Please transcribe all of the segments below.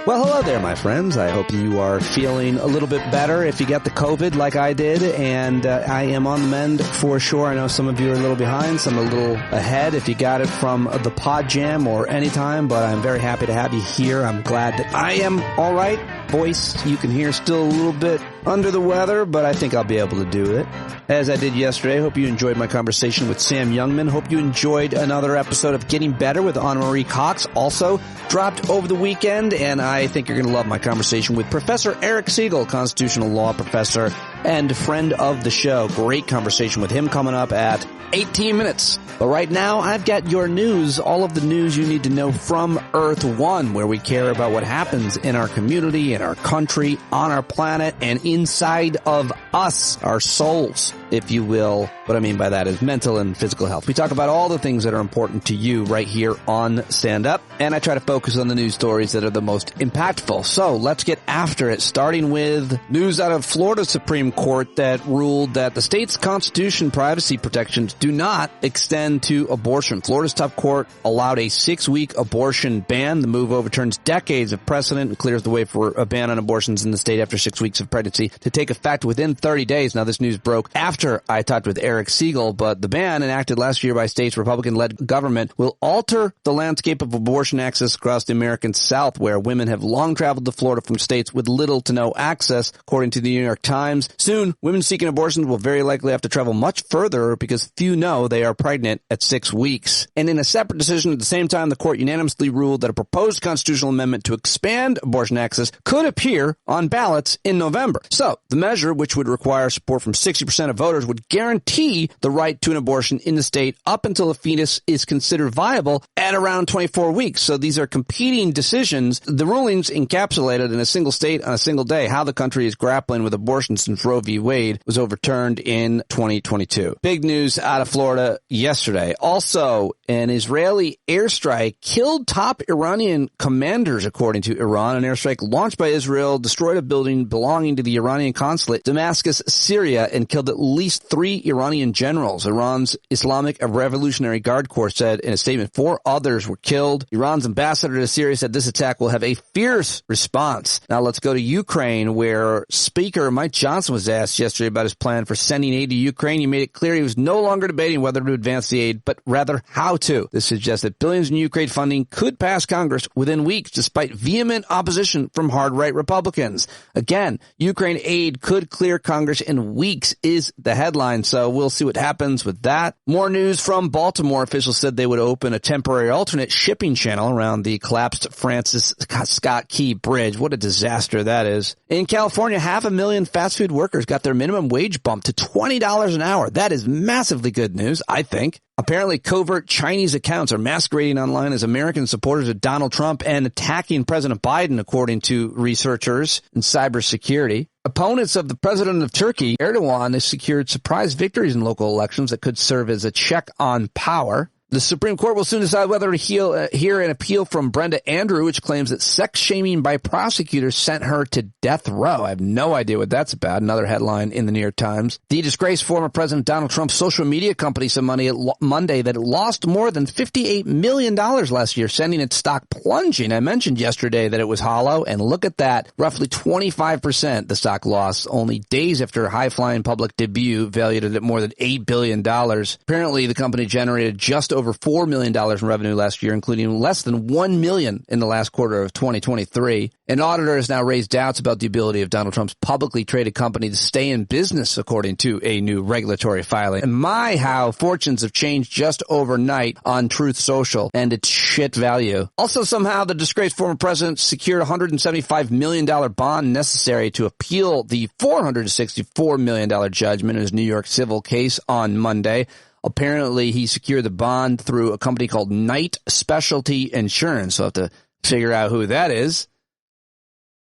Well, hello there, my friends. I hope you are feeling a little bit better if you got the COVID like I did, and I am on the mend for sure. I know some of you are a little behind, some a little ahead if you got it from the Pod Jam or anytime, but I'm very happy to have you here. I'm glad that I am all right. Voice, you can hear still a little bit under the weather, but I think I'll be able to do it. As I did yesterday, hope you enjoyed my conversation with Sam Youngman. Hope you enjoyed another episode of Getting Better with Anna Marie Cox. Also dropped over the weekend, and I think you're going to love my conversation with Professor Eric Segall, constitutional law professor and friend of the show. Great conversation with him coming up at 18 minutes. But right now, I've got your news, all of the news you need to know from Earth One, where we care about what happens in our community, in our country, on our planet, and inside of us, our souls, if you will. What I mean by that is mental and physical health. We talk about all the things that are important to you right here on Stand Up, and I try to focus on the news stories that are the most impactful. So let's get after it, starting with news out of Florida Supreme Court that ruled that the state's constitution privacy protections do not extend to abortion. Florida's top court allowed a 6-week abortion ban. The move overturns decades of precedent and clears the way for a ban on abortions in the state after 6 weeks of pregnancy to take effect within 30 days. Now, this news broke after I talked with Eric Segall, but the ban enacted last year by state's Republican-led government will alter the landscape of abortion access across the American South, where women have long traveled to Florida from states with little to no access, according to the New York Times. Soon, women seeking abortions will very likely have to travel much further because few know they are pregnant at 6 weeks. And in a separate decision at the same time, the court unanimously ruled that a proposed constitutional amendment to expand abortion access could appear on ballots in November. So, the measure, which would require support from 60% of voters, would guarantee the right to an abortion in the state up until a fetus is considered viable at around 24 weeks. So these are competing decisions. The rulings encapsulated in a single state on a single day how the country is grappling with abortion since Roe v. Wade was overturned in 2022. Big news out of Florida yesterday. Also, an Israeli airstrike killed top Iranian commanders, according to Iran. An airstrike launched by Israel destroyed a building belonging to the Iranian consulate, Damascus, Syria, and killed at least 3 Iranian generals. Iran's Islamic Revolutionary Guard Corps said in a statement 4 others were killed. Iran's ambassador to Syria said this attack will have a fierce response. Now let's go to Ukraine, where Speaker Mike Johnson was asked yesterday about his plan for sending aid to Ukraine. He made it clear he was no longer debating whether to advance the aid, but rather how to. This suggests that billions in Ukraine funding could pass Congress within weeks, despite vehement opposition from hard-right Republicans. Again, Ukraine aid could clear Congress in weeks is the headline, so we'll see what happens with that. More news from Baltimore. Officials said they would open a temporary alternate shipping channel around the collapsed Francis Scott Key Bridge. What a disaster that is. In California, 500,000 fast food workers got their minimum wage bumped to $20 an hour. That is massively good news, I think. Apparently, covert Chinese accounts are masquerading online as American supporters of Donald Trump and attacking President Biden, according to researchers in cybersecurity. Opponents of the president of Turkey, Erdogan, has secured surprise victories in local elections that could serve as a check on power. The Supreme Court will soon decide whether to hear an appeal from Brenda Andrew, which claims that sex shaming by prosecutors sent her to death row. I have no idea what that's about. Another headline in the New York Times. The disgraced former President Donald Trump's social media company said Monday that it lost more than $58 million last year, sending its stock plunging. I mentioned yesterday that it was hollow, and look at that. Roughly 25% the stock lost only days after a high-flying public debut valued it at more than $8 billion. Apparently, the company generated just over $4 million in revenue last year, including less than $1 million in the last quarter of 2023. An auditor has now raised doubts about the ability of Donald Trump's publicly traded company to stay in business, according to a new regulatory filing. And my, how fortunes have changed just overnight on Truth Social and its shit value. Also, somehow, the disgraced former president secured a $175 million bond necessary to appeal the $464 million judgment in his New York civil case on Monday. Apparently, he secured the bond through a company called Knight Specialty Insurance. So I'll have to figure out who that is.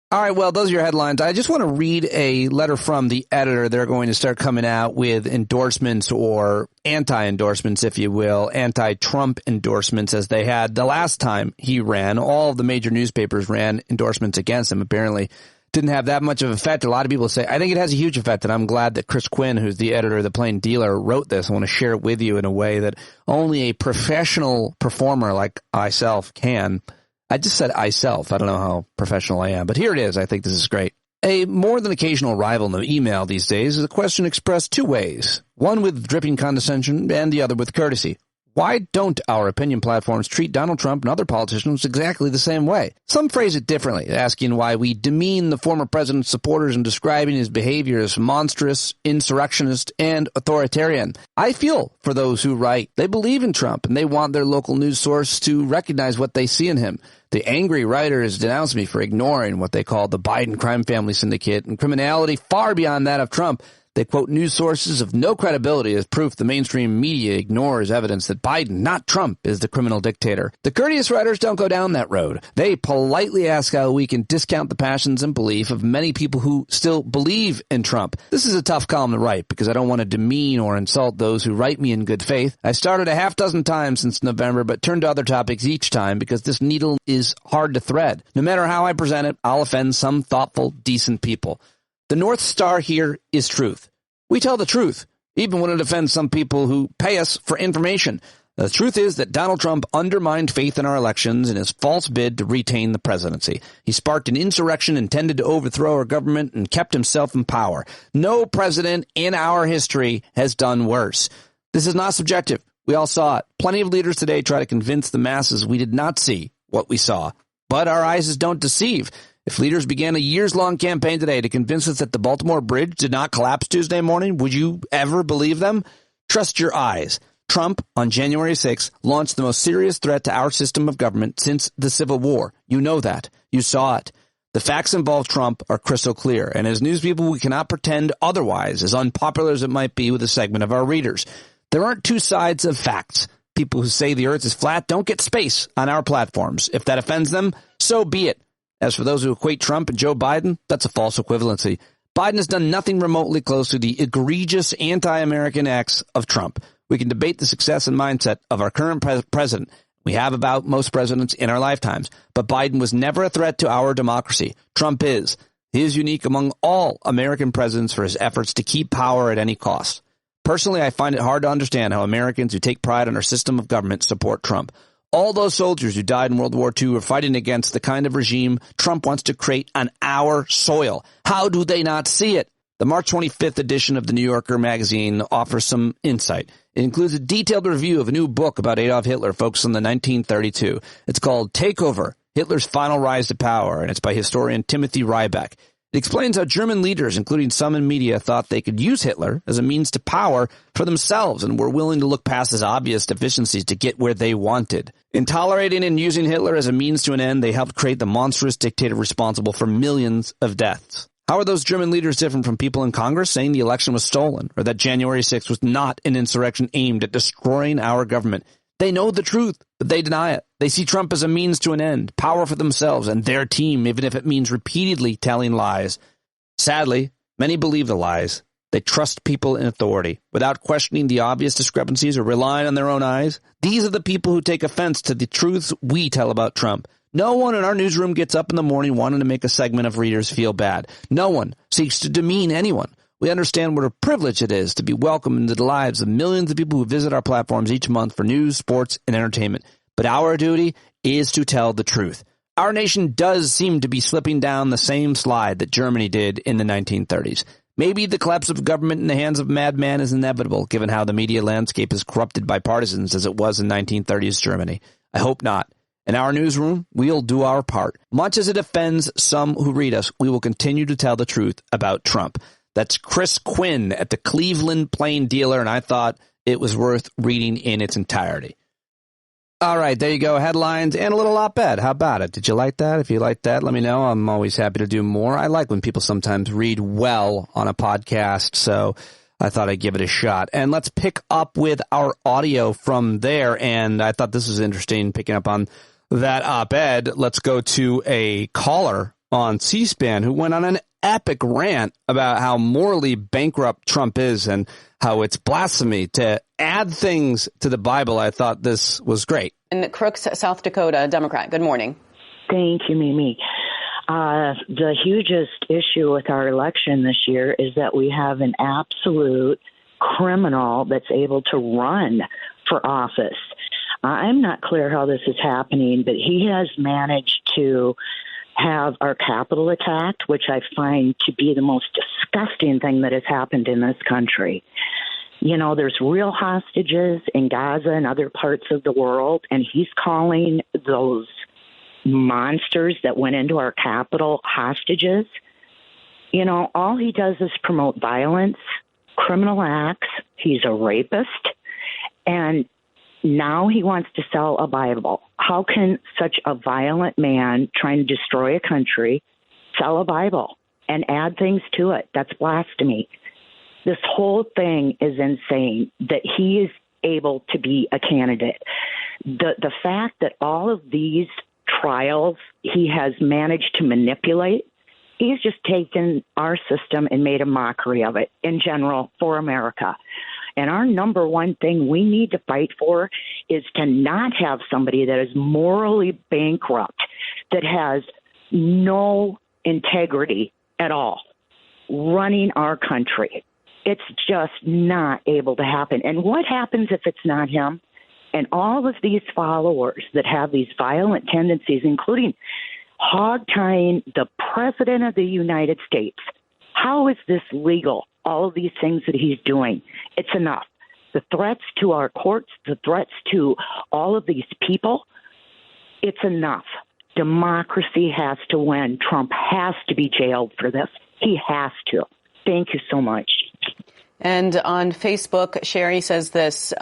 All right, well, those are your headlines. I just want to read a letter from the editor. They're going to start coming out with endorsements or anti-endorsements, if you will, anti-Trump endorsements, as they had the last time he ran. All of the major newspapers ran endorsements against him, apparently. Didn't have that much of an effect. A lot of people say, I think it has a huge effect, and I'm glad that Chris Quinn, who's the editor of The Plain Dealer, wrote this. I want to share it with you in a way that only a professional performer like myself can. I just said I-self. I don't know how professional I am, but here it is. I think this is great. A more than occasional rival in the email these days is a question expressed two ways, one with dripping condescension and the other with courtesy. Why don't our opinion platforms treat Donald Trump and other politicians exactly the same way? Some phrase it differently, asking why we demean the former president's supporters and describing his behavior as monstrous, insurrectionist, and authoritarian. I feel for those who write. They believe in Trump, and they want their local news source to recognize what they see in him. The angry writers denounced me for ignoring what they call the Biden crime family syndicate and criminality far beyond that of Trump. They quote news sources of no credibility as proof the mainstream media ignores evidence that Biden, not Trump, is the criminal dictator. The courteous writers don't go down that road. They politely ask how we can discount the passions and belief of many people who still believe in Trump. This is a tough column to write because I don't want to demean or insult those who write me in good faith. I started a half dozen times since November, but turned to other topics each time because this needle is hard to thread. No matter how I present it, I'll offend some thoughtful, decent people. The North Star here is truth. We tell the truth, even when it offends some people who pay us for information. The truth is that Donald Trump undermined faith in our elections in his false bid to retain the presidency. He sparked an insurrection intended to overthrow our government and kept himself in power. No president in our history has done worse. This is not subjective. We all saw it. Plenty of leaders today try to convince the masses we did not see what we saw. But our eyes don't deceive. If leaders began a years-long campaign today to convince us that the Baltimore Bridge did not collapse Tuesday morning, would you ever believe them? Trust your eyes. Trump, on January 6th, launched the most serious threat to our system of government since the Civil War. You know that. You saw it. The facts involved Trump are crystal clear, and as news people, we cannot pretend otherwise, as unpopular as it might be with a segment of our readers. There aren't two sides of facts. People who say the earth is flat don't get space on our platforms. If that offends them, so be it. As for those who equate Trump and Joe Biden, that's a false equivalency. Biden has done nothing remotely close to the egregious anti-American acts of Trump. We can debate the success and mindset of our current president. We have about most presidents in our lifetimes. But Biden was never a threat to our democracy. Trump is. He is unique among all American presidents for his efforts to keep power at any cost. Personally, I find it hard to understand how Americans who take pride in our system of government support Trump. All those soldiers who died in World War II are fighting against the kind of regime Trump wants to create on our soil. How do they not see it? The March 25th edition of the New Yorker magazine offers some insight. It includes a detailed review of a new book about Adolf Hitler focused on the 1932. It's called Takeover, Hitler's Final Rise to Power, and it's by historian Timothy Ryback. It explains how German leaders, including some in media, thought they could use Hitler as a means to power for themselves and were willing to look past his obvious deficiencies to get where they wanted. In tolerating and using Hitler as a means to an end, they helped create the monstrous dictator responsible for millions of deaths. How are those German leaders different from people in Congress saying the election was stolen or that January 6th was not an insurrection aimed at destroying our government? They know the truth, but they deny it. They see Trump as a means to an end, power for themselves and their team, even if it means repeatedly telling lies. Sadly, many believe the lies. They trust people in authority without questioning the obvious discrepancies or relying on their own eyes. These are the people who take offense to the truths we tell about Trump. No one in our newsroom gets up in the morning wanting to make a segment of readers feel bad. No one seeks to demean anyone. We understand what a privilege it is to be welcomed into the lives of millions of people who visit our platforms each month for news, sports, and entertainment. But our duty is to tell the truth. Our nation does seem to be slipping down the same slide that Germany did in the 1930s. Maybe the collapse of government in the hands of madman is inevitable, given how the media landscape is corrupted by partisans as it was in 1930s Germany. I hope not. In our newsroom, we'll do our part. Much as it offends some who read us, we will continue to tell the truth about Trump. That's Chris Quinn at the Cleveland Plain Dealer, and I thought it was worth reading in its entirety. All right, there you go. Headlines and a little op-ed. How about it? Did you like that? If you like that, let me know. I'm always happy to do more. I like when people sometimes read well on a podcast, so I thought I'd give it a shot. And let's pick up with our audio from there, and I thought this was interesting, picking up on that op-ed. Let's go to a caller on C-SPAN who went on an epic rant about how morally bankrupt Trump is and how it's blasphemy to add things to the Bible. I thought this was great. In Crooks, South Dakota, Democrat. Good morning. Thank you, Mimi. The hugest issue with our election this year is that we have an absolute criminal that's able to run for office. I'm not clear how this is happening, but he has managed to have our Capitol attacked, which I find to be the most disgusting thing that has happened in this country. You know, there's real hostages in Gaza and other parts of the world, and he's calling those monsters that went into our Capitol hostages. You know, all he does is promote violence, criminal acts. He's a rapist, and now he wants to sell a Bible. How can such a violent man trying to destroy a country sell a Bible and add things to it? That's blasphemy. This whole thing is insane that he is able to be a candidate. The fact that all of these trials he has managed to manipulate, he's just taken our system and made a mockery of it in general for America. And our number one thing we need to fight for is to not have somebody that is morally bankrupt, that has no integrity at all, running our country. It's just not able to happen. And what happens if it's not him? And all of these followers that have these violent tendencies, including hog-tying the President of the United States. How is this legal? All of these things that he's doing. It's enough. The threats to our courts, the threats to all of these people, it's enough. Democracy has to win. Trump has to be jailed for this. He has to. Thank you so much. And on Facebook, Sherry says this,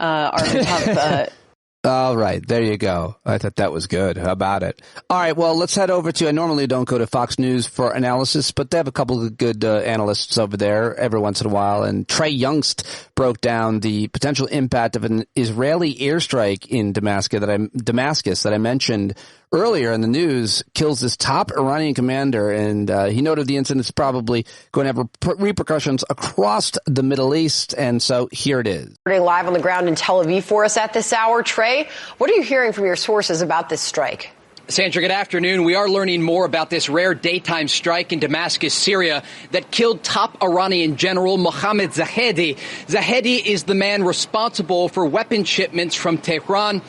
All right, there you go. I thought that was good. How about it? All right, well, let's head over to, I normally don't go to Fox News for analysis, but they have a couple of good analysts over there every once in a while. And Trey Youngst broke down the potential impact of an Israeli airstrike in Damascus that I mentioned earlier in the news, kills this top Iranian commander, and he noted the incident is probably going to have repercussions across the Middle East, and so here it is. Live on the ground in Tel Aviv for us at this hour. Trey, what are you hearing from your sources about this strike? Sandra, good afternoon. We are learning more about this rare daytime strike in Damascus, Syria, that killed top Iranian general Mohammad Zahedi. Zahedi is the man responsible for weapon shipments from Tehran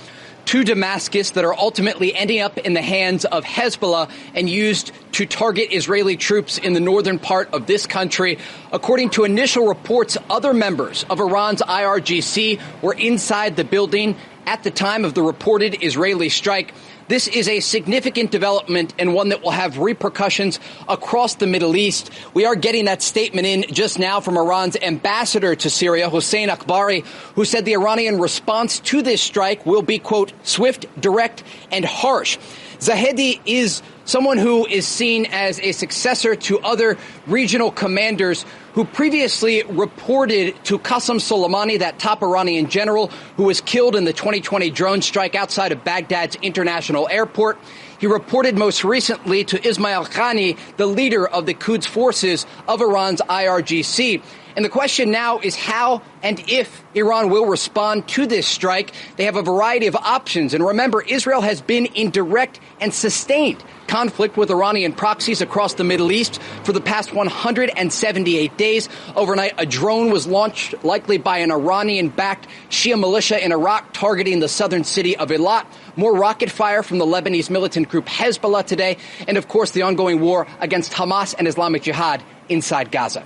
to Damascus that are ultimately ending up in the hands of Hezbollah and used to target Israeli troops in the northern part of this country. According to initial reports, other members of Iran's IRGC were inside the building at the time of the reported Israeli strike. This is a significant development and one that will have repercussions across the Middle East. We are getting that statement in just now from Iran's ambassador to Syria, Hossein Akbari, who said the Iranian response to this strike will be, quote, swift, direct, and harsh. Zahedi is someone who is seen as a successor to other regional commanders who previously reported to Qasem Soleimani, that top Iranian general who was killed in the 2020 drone strike outside of Baghdad's international airport. He reported most recently to Ismail Khani, the leader of the Quds forces of Iran's IRGC. And the question now is how and if Iran will respond to this strike. They have a variety of options. And remember, Israel has been in direct and sustained conflict with Iranian proxies across the Middle East for the past 178 days. Overnight, a drone was launched, likely by an Iranian-backed Shia militia in Iraq, targeting the southern city of Eilat. More rocket fire from the Lebanese militant group Hezbollah today. And, of course, the ongoing war against Hamas and Islamic Jihad inside Gaza.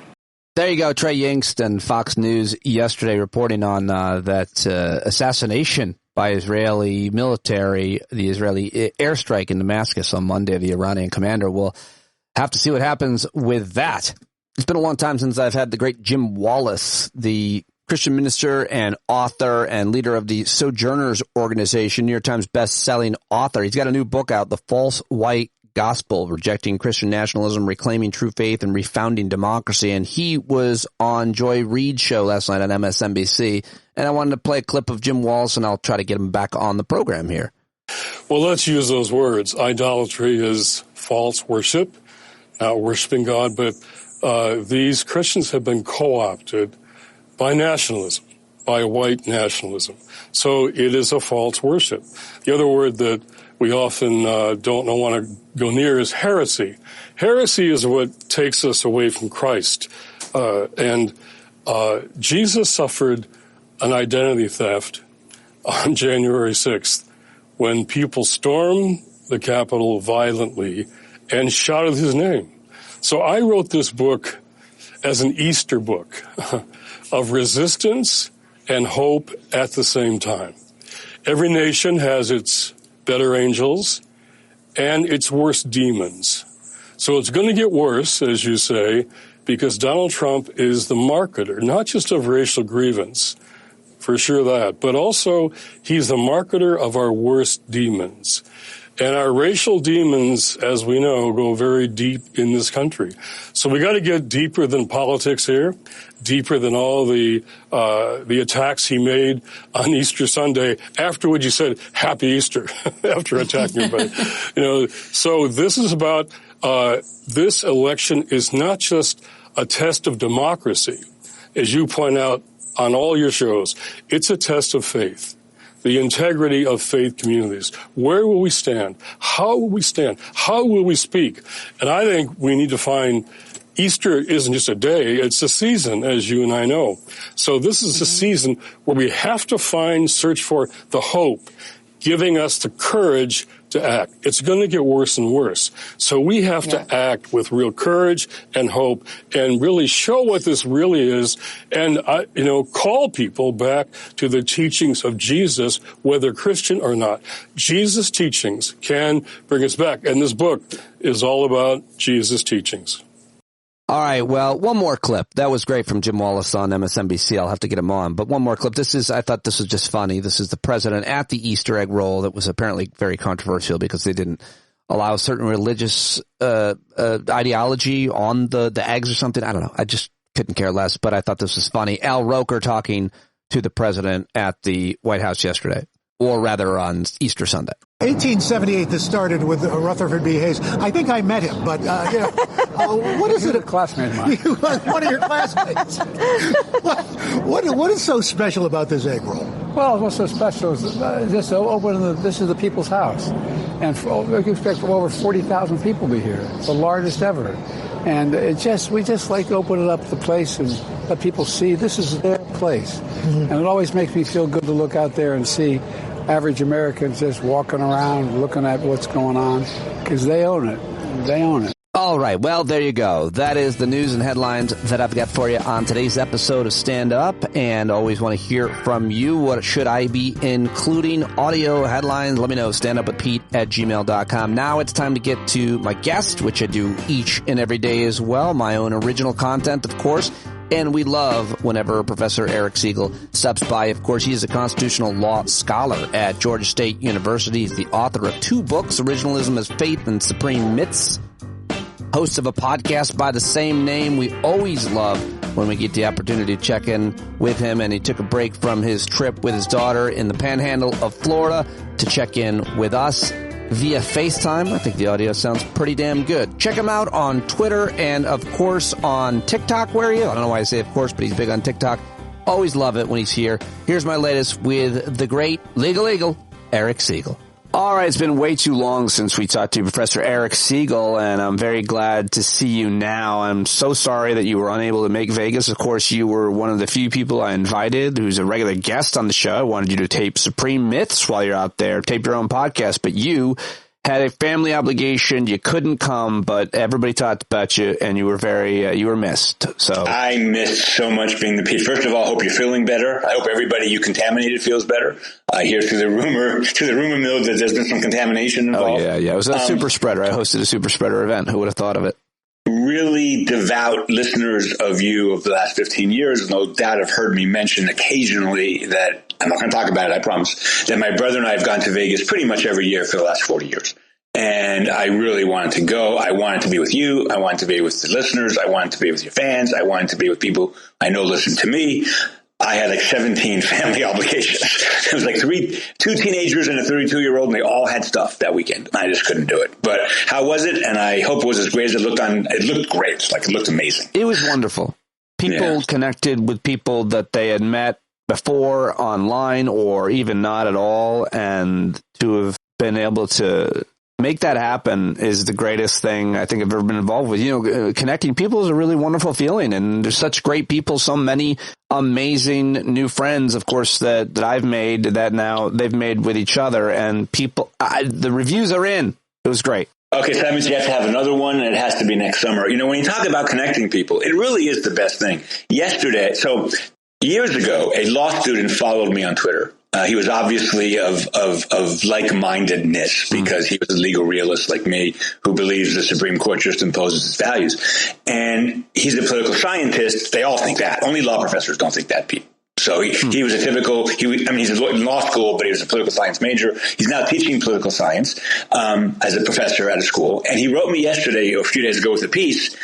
There you go, Trey Youngst and Fox News yesterday reporting on that assassination by Israeli military, the Israeli airstrike in Damascus on Monday of the Iranian commander. We'll have to see what happens with that. It's been a long time since I've had the great Jim Wallace, the Christian minister and author and leader of the Sojourners Organization, New York Times best-selling author. He's got a new book out, The False White Gospel, Rejecting Christian Nationalism, Reclaiming True Faith, and Refounding Democracy. And he was on Joy Reid's show last night on MSNBC. And I wanted to play a clip of Jim Wallace, and I'll try to get him back on the program here. Well, let's use those words. Idolatry is false worship, not worshiping God. But these Christians have been co-opted by nationalism, by white nationalism. So it is a false worship. The other word that we often don't want to go near is heresy. Heresy is what takes us away from Christ. And Jesus suffered an identity theft on January 6th when people stormed the Capitol violently and shouted his name. So I wrote this book as an Easter book of resistance and hope at the same time. Every nation has its better angels and its worst demons. So it's going to get worse, as you say, because Donald Trump is the marketer, not just of racial grievance, for sure that, but also he's the marketer of our worst demons. And our racial demons, as we know, go very deep in this country. So we got to get deeper than politics here, deeper than all the attacks he made on Easter Sunday afterwards. You said Happy Easter after attacking everybody. So this is about this election is not just a test of democracy, as you point out on all your shows. It's a test of faith. The integrity of faith communities. Where will we stand? How will we stand? How will we speak? And I think we need to find Easter isn't just a day, it's a season, as you and I know. So this is a season where we have to search for the hope, giving us the courage to act. It's going to get worse and worse. So we have to act with real courage and hope and really show what this really is and, call people back to the teachings of Jesus, whether Christian or not. Jesus' teachings can bring us back. And this book is all about Jesus' teachings. All right, well, one more clip. That was great from Jim Wallace on MSNBC. I'll have to get him on. But one more clip. I thought this was just funny. This is the president at the Easter egg roll that was apparently very controversial because they didn't allow certain religious ideology on the eggs or something. I don't know. I just couldn't care less, but I thought this was funny. Al Roker talking to the president at the White House yesterday, or rather on Easter Sunday. 1878, this started with Rutherford B. Hayes. I think I met him, but, what is it? A classmate of mine. One of your classmates. What is so special about this egg roll? Well, what's so special is this is the people's house. And we expect over 40,000 people to be here. It's the largest ever. And we just like to open it up the place and let people see this is their place. Mm-hmm. And it always makes me feel good to look out there and see average Americans just walking around looking at what's going on because they own it. They own it. All right. Well, there you go. That is the news and headlines that I've got for you on today's episode of Stand Up. And always want to hear from you. What should I be including? Audio headlines. Let me know. standupwithpete@gmail.com. Now it's time to get to my guest, which I do each and every day as well. My own original content, of course. And we love whenever Professor Eric Segall stops by. Of course, he is a constitutional law scholar at Georgia State University. He's the author of 2 books, Originalism as Faith and Supreme Myths. Host of a podcast by the same name. We always love when we get the opportunity to check in with him. And he took a break from his trip with his daughter in the panhandle of Florida to check in with us via FaceTime. I think the audio sounds pretty damn good. Check him out on Twitter and, of course, on TikTok. Where are you? I don't know why I say of course, but he's big on TikTok. Always love it when he's here. Here's my latest with the great legal Eric Segall. All right, it's been way too long since we talked to Professor Eric Segall, and I'm very glad to see you now. I'm so sorry that you were unable to make Vegas. Of course, you were one of the few people I invited who's a regular guest on the show. I wanted you to tape Supreme Myths while you're out there, tape your own podcast, but you had a family obligation. You couldn't come, but everybody talked about you, and you were missed. So I missed so much being the Pete. First of all, I hope you're feeling better. I hope everybody you contaminated feels better. I hear through the rumor mill that there's been some contamination involved. Oh yeah. It was a super spreader. I hosted a super spreader event. Who would have thought of it? Really devout listeners of you of the last 15 years, no doubt, have heard me mention occasionally that, I'm not going to talk about it, I promise, that my brother and I have gone to Vegas pretty much every year for the last 40 years. And I really wanted to go. I wanted to be with you. I wanted to be with the listeners. I wanted to be with your fans. I wanted to be with people I know listen to me. I had like 17 family obligations. It was like 2 teenagers and a 32-year-old, and they all had stuff that weekend. I just couldn't do it. But how was it? And I hope it was as great as it looked on. It looked great. Like, it looked amazing. It was wonderful. People connected with people that they had met before online or even not at all. And to have been able to make that happen is the greatest thing I think I've ever been involved with. Connecting people is a really wonderful feeling, and there's such great people, so many amazing new friends, of course, that I've made that now they've made with each other, and the reviews are in. It was great. Okay, so that means you have to have another one, and it has to be next summer. You know, when you talk about connecting people, it really is the best thing. Yesterday, so years ago, a law student followed me on Twitter. He was obviously of like-mindedness because he was a legal realist like me who believes the Supreme Court just imposes its values. And he's a political scientist. They all think that. Only law professors don't think that, Pete. So he was a typical, he's in law school, but he was a political science major. He's now teaching political science as a professor at a school. And he wrote me yesterday, or a few days ago, with a piece,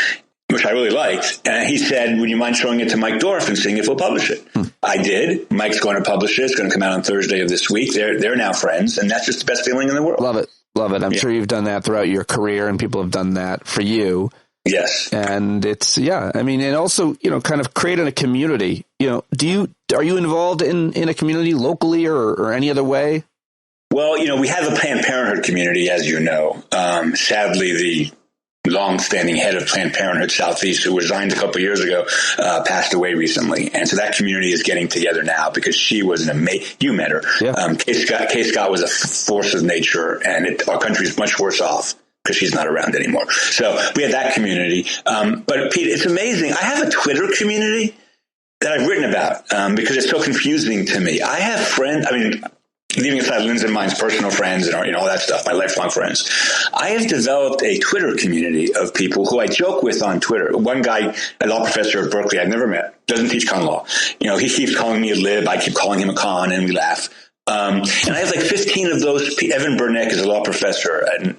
which I really liked. And he said, would you mind showing it to Mike Dorff and seeing if he'll publish it? I did. Mike's going to publish it. It's going to come out on Thursday of this week. They're now friends, and that's just the best feeling in the world. Love it. Love it. I'm sure you've done that throughout your career, and people have done that for you. Yes. And it's, and also, kind of creating a community. Are you involved in a community locally or any other way? Well, we have a Planned Parenthood community, as you know. Sadly, the long-standing head of Planned Parenthood Southeast, who resigned a couple of years ago, passed away recently. And so that community is getting together now because she was you met her. Yeah. Kay Scott was a force of nature, and our country is much worse off because she's not around anymore. So we have that community. But Pete, it's amazing. I have a Twitter community that I've written about because it's so confusing to me. I have friends, leaving aside Lynn's and mine's personal friends and all that stuff, my lifelong friends, I have developed a Twitter community of people who I joke with on Twitter. One guy, a law professor at Berkeley I've never met, doesn't teach con law. He keeps calling me a lib. I keep calling him a con, and we laugh. And I have like 15 of those. Evan Burnett is a law professor in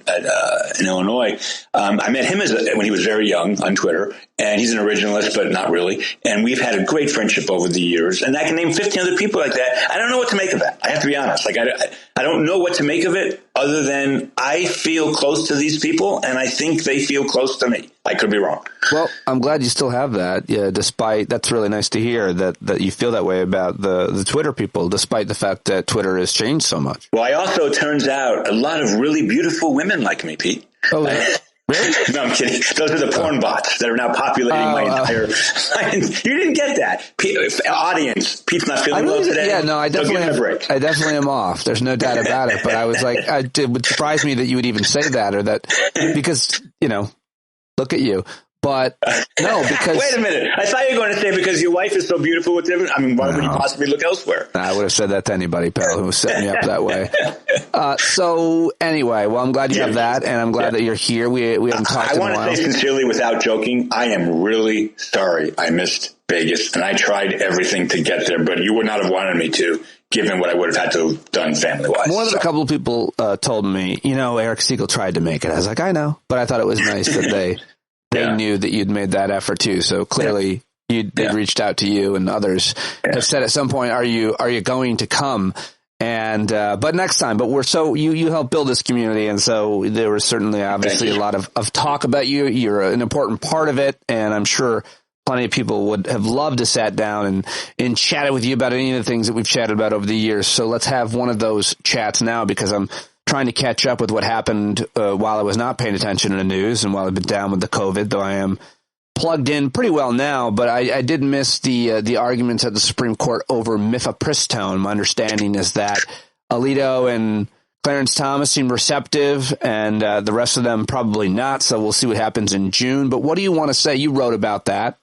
Illinois. I met him when he was very young on Twitter, and he's an originalist, but not really. And we've had a great friendship over the years. And I can name 15 other people like that. I don't know what to make of that. I have to be honest. Like I don't know what to make of it other than I feel close to these people, and I think they feel close to me. I could be wrong. Well, I'm glad you still have that. Yeah, despite that's really nice to hear that you feel that way about the Twitter people, despite the fact that Twitter has changed so much. Well, I also, it turns out, a lot of really beautiful women like me, Pete. Oh, yeah. Really? No, I'm kidding. Those are the porn bots that are now populating my entire. You didn't get that, audience. Pete's not feeling well today. Yeah, no, I definitely am off. There's no doubt about it. But I was like, it would surprise me that you would even say that, or that because look at you. But no, because wait a minute. I thought you were going to say because your wife is so beautiful with different. Why would you possibly look elsewhere? I would have said that to anybody, pal, who was setting me up that way. So anyway, well, I'm glad you have that, and I'm glad that you're here. We haven't talked in a while. I want to say sincerely, without joking, I am really sorry I missed Vegas, and I tried everything to get there, but you would not have wanted me to, given what I would have had to have done family-wise. More than a couple of people told me, Eric Segall tried to make it. I was like, I know, but I thought it was nice that they knew that you'd made that effort too. So clearly they reached out to you, and others have said at some point, are you going to come? And, but next time, you helped build this community. And so there was certainly obviously a lot of talk about you. You're an important part of it. And I'm sure plenty of people would have loved to sat down and chatted with you about any of the things that we've chatted about over the years. So let's have one of those chats now, because I'm trying to catch up with what happened while I was not paying attention to the news and while I've been down with the COVID, though I am plugged in pretty well now. But I did miss the arguments at the Supreme Court over mifepristone. My understanding is that Alito and Clarence Thomas seem receptive, and the rest of them probably not. So we'll see what happens in June. But what do you want to say? You wrote about that.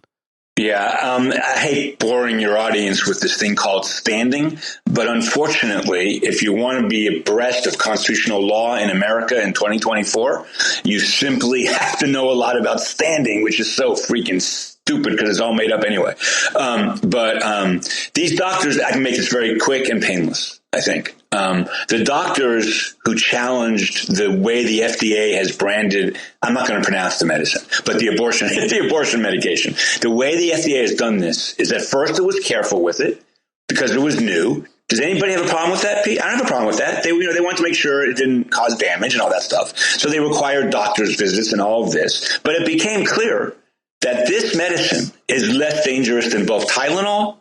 Yeah, I hate boring your audience with this thing called standing, but unfortunately, if you want to be abreast of constitutional law in America in 2024, you simply have to know a lot about standing, which is so freaking stupid because it's all made up anyway. But these doctors, I can make this very quick and painless, I think. The doctors who challenged the way the FDA has branded, I'm not going to pronounce the medicine, but the abortion medication. The way the FDA has done this is at first it was careful with it because it was new. Does anybody have a problem with that, Pete? I don't have a problem with that. They wanted to make sure it didn't cause damage and all that stuff. So they required doctor's visits and all of this. But it became clear that this medicine is less dangerous than both Tylenol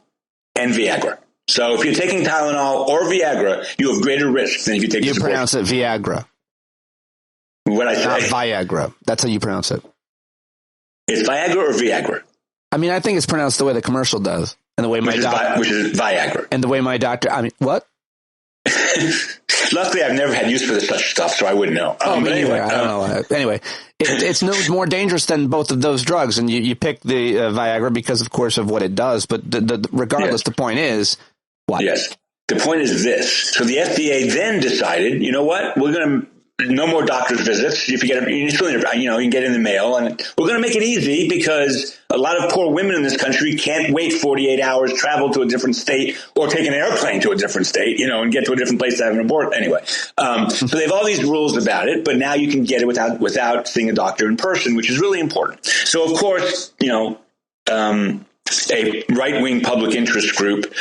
and Viagra. So if you're taking Tylenol or Viagra, you have greater risk than if you take. You pronounce it Viagra. What I say? Not Viagra. That's how you pronounce it. It's Viagra or Viagra? I mean, I think it's pronounced the way the commercial does. And the way which is Viagra. And the way my doctor, what? Luckily, I've never had use for such stuff, so I wouldn't know. But anyway, I don't know. Anyway, it's no more dangerous than both of those drugs, and you pick the Viagra because, of course, of what it does. But regardless, the point is what? Yes, the point is this. So the FDA then decided, you know what? We're going to no more doctor's visits. If you get you can get in the mail, and we're going to make it easy because a lot of poor women in this country can't wait 48 hours, travel to a different state, or take an airplane to a different state, and get to a different place to have an abortion. Anyway, so they have all these rules about it, but now you can get it without seeing a doctor in person, which is really important. So, of course, a right-wing public interest group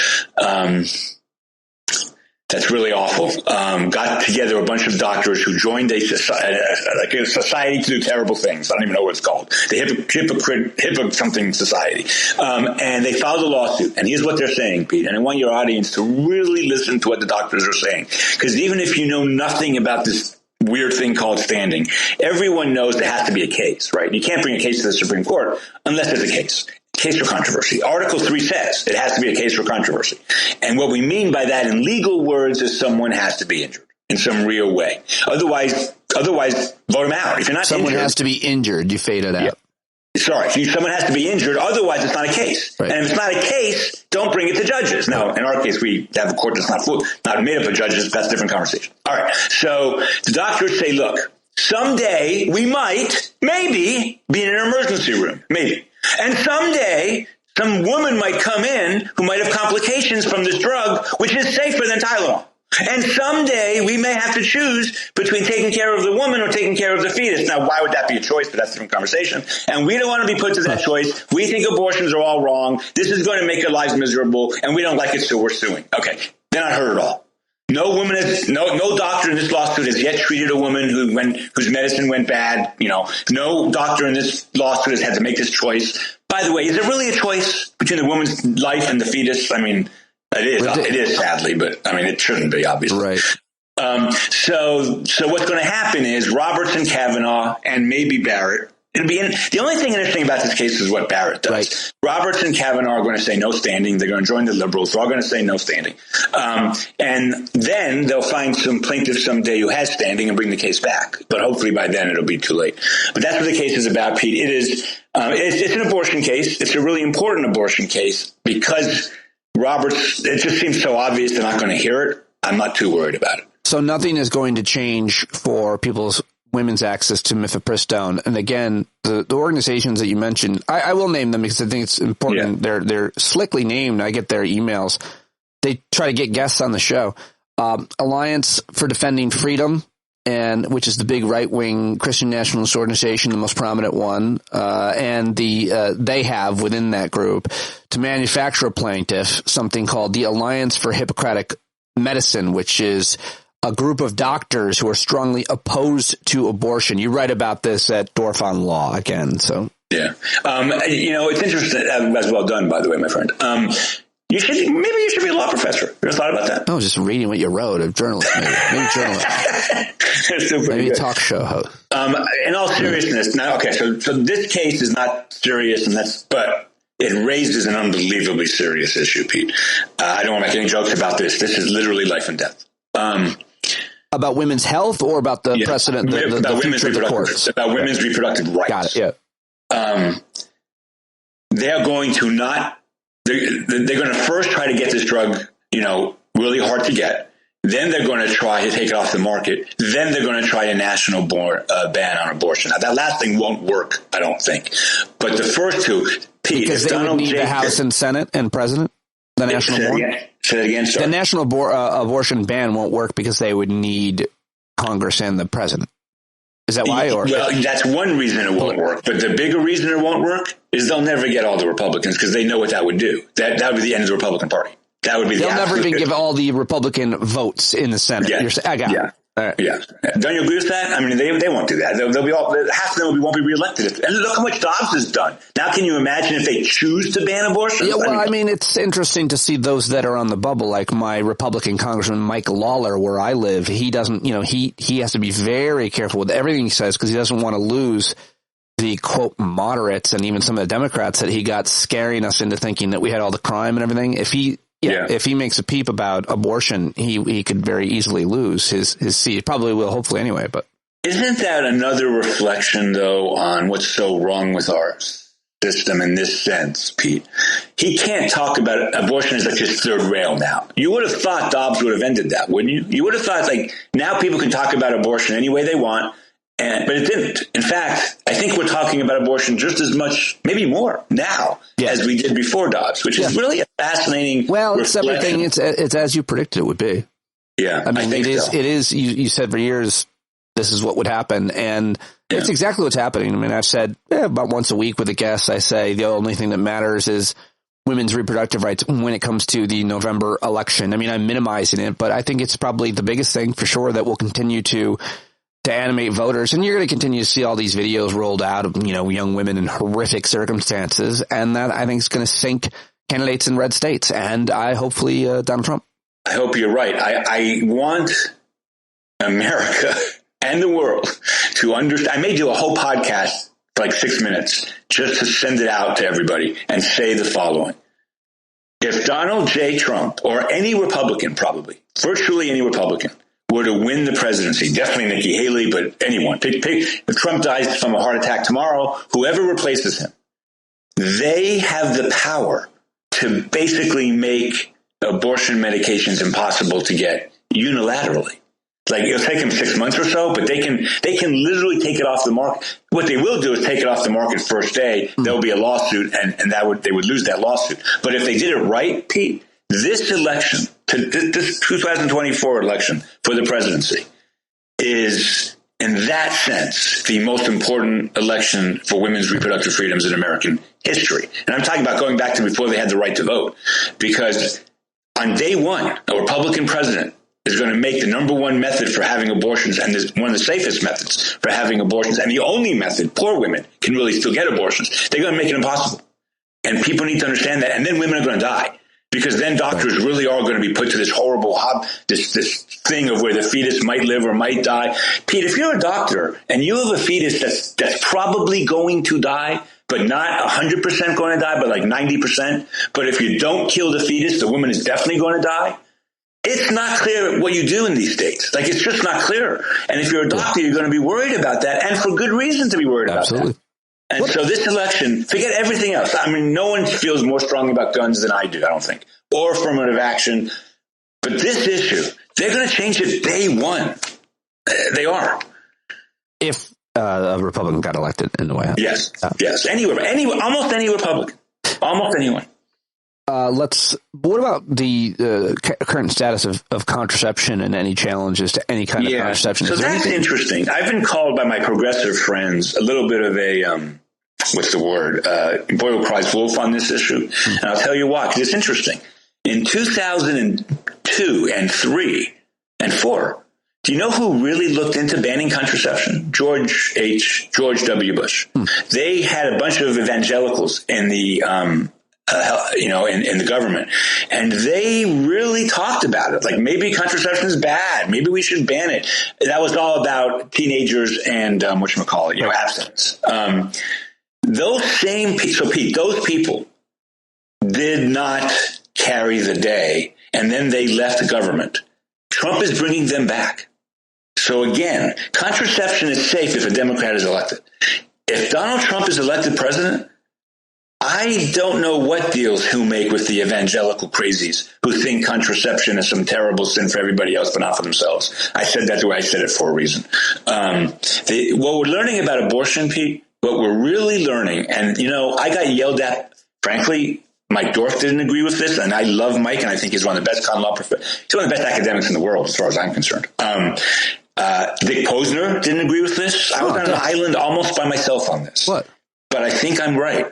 that's really awful. Got together a bunch of doctors who joined a society to do terrible things. I don't even know what it's called. The Hypocrite something society. And they filed a lawsuit. And here's what they're saying, Pete. And I want your audience to really listen to what the doctors are saying. Because even if you know nothing about this weird thing called standing, everyone knows there has to be a case, right? You can't bring a case to the Supreme Court unless there's a case. Case for controversy. Article 3 says it has to be a case for controversy. And what we mean by that in legal words is someone has to be injured in some real way. Otherwise, vote him out. If you're not someone has to be injured, you fade it out. Yeah. Sorry, someone has to be injured. Otherwise, it's not a case. Right. And if it's not a case, don't bring it to judges. Now, in our case, we have a court that's not made up of judges. That's a different conversation. All right. So the doctors say, look, someday we might, maybe, be in an emergency room. Maybe. And someday, some woman might come in who might have complications from this drug, which is safer than Tylenol. And someday, we may have to choose between taking care of the woman or taking care of the fetus. Now, why would that be a choice? But that's a different conversation. And we don't want to be put to that choice. We think abortions are all wrong. This is going to make our lives miserable, and we don't like it, so we're suing. Okay, they're not hurt at all. No woman no doctor in this lawsuit has yet treated a woman whose medicine went bad. No doctor in this lawsuit has had to make this choice. By the way, is it really a choice between the woman's life and the fetus? I mean, it is sadly, but I mean, it shouldn't be, obviously. Right. So what's going to happen is Roberts and Kavanaugh and maybe Barrett. The only thing interesting about this case is what Barrett does. Right. Roberts and Kavanaugh are going to say no standing. They're going to join the liberals. They're all going to say no standing. And then they'll find some plaintiff someday who has standing and bring the case back. But hopefully by then it'll be too late. But that's what the case is about, Pete. It is, it's an abortion case. It's a really important abortion case because Roberts, it just seems so obvious they're not going to hear it. I'm not too worried about it. So nothing is going to change for women's access to mifepristone. And again, the organizations that you mentioned, I will name them because I think it's important. Yeah. They're slickly named. I get their emails. They try to get guests on the show. Alliance for Defending Freedom, which is the big right-wing Christian nationalist organization, the most prominent one, and they have within that group to manufacture a plaintiff something called the Alliance for Hippocratic Medicine, which is a group of doctors who are strongly opposed to abortion. You write about this at Dorf on Law again. So yeah, it's interesting. As well done, by the way, my friend. You should be a law professor. You ever thought about that? No, just reading what you wrote. A journalist, maybe journalist, maybe talk show host. In all seriousness, now, okay, so this case is not serious, but it raises an unbelievably serious issue, Pete. I don't want to make any jokes about this. This is literally life and death. About women's health or about the precedent, the future of the courts? About women's reproductive rights. Got it, yeah. They're going to they're going to first try to get this drug, really hard to get. Then they're going to try to take it off the market. Then they're going to try a national ban on abortion. Now, that last thing won't work, I don't think. But the first two, Pete, because they would need the House and Senate and President? The national Say that again, sorry. The national abortion ban won't work because they would need Congress and the president. Is that why? Or well, that's one reason it won't work. But the bigger reason it won't work is they'll never get all the Republicans because they know what that would do. That would be the end of the Republican Party. That would be. They'll never even give all the Republican votes in the Senate. Yeah. I got it. Right. Yeah. Don't you agree with that? I mean, they won't do that. They'll be half of them won't be reelected. And look how much Dobbs has done. Now, can you imagine if they choose to ban abortion? Yeah, well, I mean, it's interesting to see those that are on the bubble, like my Republican Congressman Mike Lawler, where I live. He doesn't, he has to be very careful with everything he says because he doesn't want to lose the quote moderates and even some of the Democrats that he got scaring us into thinking that we had all the crime and everything. If he makes a peep about abortion, he could very easily lose his seat. He probably will, hopefully anyway. But isn't that another reflection, though, on what's so wrong with our system in this sense, Pete? He can't talk about abortion as like his third rail now. You would have thought Dobbs would have ended that, wouldn't you? You would have thought like now people can talk about abortion any way they want. But it didn't. In fact, I think we're talking about abortion just as much, maybe more now as we did before Dobbs, which is really a fascinating. Well, it's everything. It's as you predicted it would be. Yeah, I mean, it is. You said for years this is what would happen, and it's exactly what's happening. I mean, I've said about once a week with a guest, I say the only thing that matters is women's reproductive rights when it comes to the November election. I mean, I'm minimizing it, but I think it's probably the biggest thing for sure that will continue to animate voters. And you're going to continue to see all these videos rolled out of, young women in horrific circumstances. And that I think is going to sink candidates in red states. And hopefully Donald Trump. I hope you're right. I want America and the world to understand. I may do a whole podcast for like 6 minutes just to send it out to everybody and say the following. If Donald J. Trump or any Republican, probably virtually any Republican, were to win the presidency, definitely Nikki Haley, but anyone. If Trump dies from a heart attack tomorrow, whoever replaces him, they have the power to basically make abortion medications impossible to get unilaterally. Like it'll take them 6 months or so, but they can literally take it off the market. What they will do is take it off the market first day. There'll be a lawsuit, and they would lose that lawsuit. But if they did it right, Pete, this election, this 2024 election for the presidency is, in that sense, the most important election for women's reproductive freedoms in American history. And I'm talking about going back to before they had the right to vote, because on day one, a Republican president is going to make the number one method for having abortions and one of the safest methods for having abortions, and the only method poor women can really still get abortions. They're going to make it impossible. And people need to understand that. And then women are going to die. Because then doctors really are going to be put to this horrible this thing of where the fetus might live or might die. Pete, if you're a doctor and you have a fetus that's probably going to die, but not 100% going to die, but like 90%, but if you don't kill the fetus, the woman is definitely going to die. It's not clear what you do in these states. Like, it's just not clear. And if you're a doctor, you're going to be worried about that, and for good reason to be worried about that. And so this election, forget everything else. I mean, no one feels more strongly about guns than I do, I don't think, or affirmative action. But this issue, they're going to change it day one. They are. If a Republican got elected in the White House. Yes. Almost any Republican. Almost anyone. What about the current status of contraception and any challenges to any kind of contraception? So that's interesting. I've been called by my progressive friends a little bit of a, what's the word? Boy who cries wolf on this issue. And I'll tell you why, because it's interesting. In 2002 and 3 and 4, do you know who really looked into banning contraception? George W. Bush. They had a bunch of evangelicals in the, in the government. And they really talked about it. Like, maybe contraception is bad. Maybe we should ban it. That was all about teenagers and, abstinence. Pete, those people did not carry the day, and then they left the government. Trump is bringing them back. So again, contraception is safe if a Democrat is elected. If Donald Trump is elected president, I don't know what deals he'll make with the evangelical crazies who think contraception is some terrible sin for everybody else, but not for themselves. I said that the way I said it for a reason. What we're learning about abortion, Pete, what we're really learning, and, I got yelled at, frankly, Mike Dorff didn't agree with this, and I love Mike, and I think he's one of the best con law professors. He's one of the best academics in the world, as far as I'm concerned. Dick Posner didn't agree with this. I was on an island almost by myself on this. What? But I think I'm right.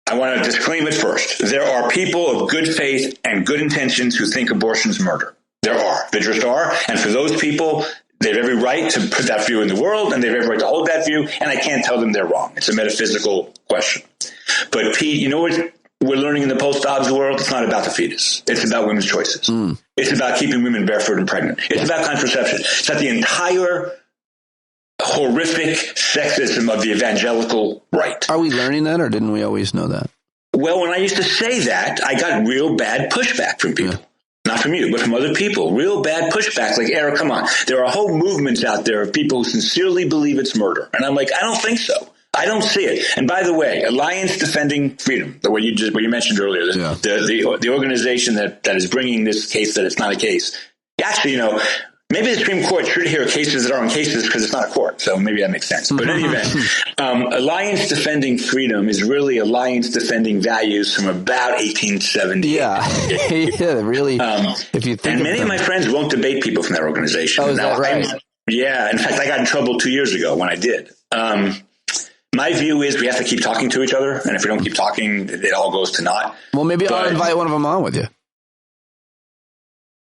I want to disclaim it first. There are people of good faith and good intentions who think abortion's murder. There just are. And for those people, they have every right to put that view in the world, and they have every right to hold that view, and I can't tell them they're wrong. It's a metaphysical question. But, Pete, you know what we're learning in the post-Dobbs world? It's not about the fetus. It's about women's choices. It's about keeping women barefoot and pregnant. It's about contraception. It's about the entire horrific sexism of the evangelical right. Are we learning that, or didn't we always know that? Well, when I used to say that, I got real bad pushback from people. Yeah. Not from you, but from other people. Real bad pushback. Like, Eric, come on. There are whole movements out there of people who sincerely believe it's murder. And I'm like, I don't think so. I don't see it. And by the way, Alliance Defending Freedom, what you mentioned earlier, the organization that is bringing this case that it's not a case. Actually, maybe the Supreme Court should hear cases that aren't cases because it's not a court. So maybe that makes sense. But in any event, Alliance Defending Freedom is really Alliance Defending values from about 1870. Yeah, yeah, really. If you think, and many of my friends won't debate people from that organization. Oh, is that right? Yeah. In fact, I got in trouble 2 years ago when I did. My view is we have to keep talking to each other, and if we don't keep talking, it all goes to naught. Well, maybe I'll invite one of them on with you.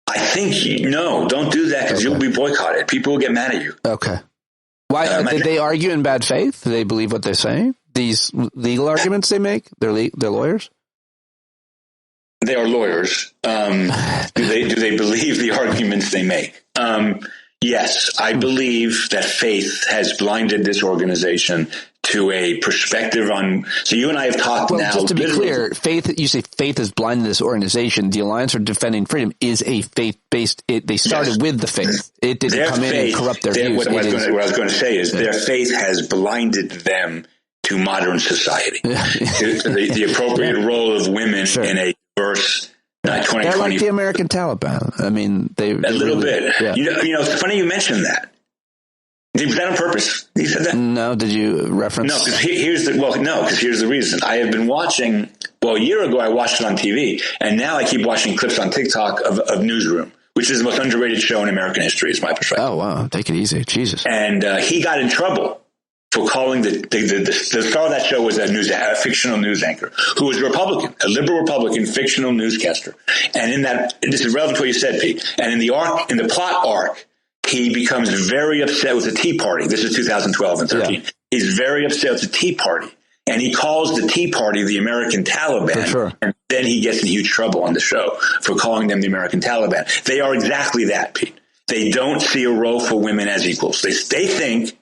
I think, no, don't do that because you'll be boycotted. People will get mad at you. Okay. Why did they argue in bad faith? Do they believe what they're saying? These legal arguments they make? They're lawyers? They are lawyers. Do they believe the arguments they make? Yes, I believe that faith has blinded this organization to a perspective on. So you and I have talked now. Just to be clear, you say faith has blinded this organization. The Alliance for Defending Freedom is a faith-based. They started with the faith. It didn't come in and corrupt their views. What I was going to say is their faith has blinded them to modern society, to the appropriate role of women in a diverse. They're like the American Taliban. I mean, a little bit. Yeah. It's funny you mentioned that. Was that on purpose? You said that? No. Did you reference? No, because here's the reason. I have been watching. Well, a year ago I watched it on TV, and now I keep watching clips on TikTok of Newsroom, which is the most underrated show in American history, is my perspective. Oh wow, take it easy, Jesus! And he got in trouble for calling the star of that show was a fictional news anchor who was a Republican, a liberal Republican fictional newscaster. And this is relevant to what you said, Pete. And in the plot arc, he becomes very upset with the Tea Party. This is 2012 and 13. Yeah. He's very upset with the Tea Party. And he calls the Tea Party the American Taliban. For sure. And then he gets in huge trouble on the show for calling them the American Taliban. They are exactly that, Pete. They don't see a role for women as equals. They think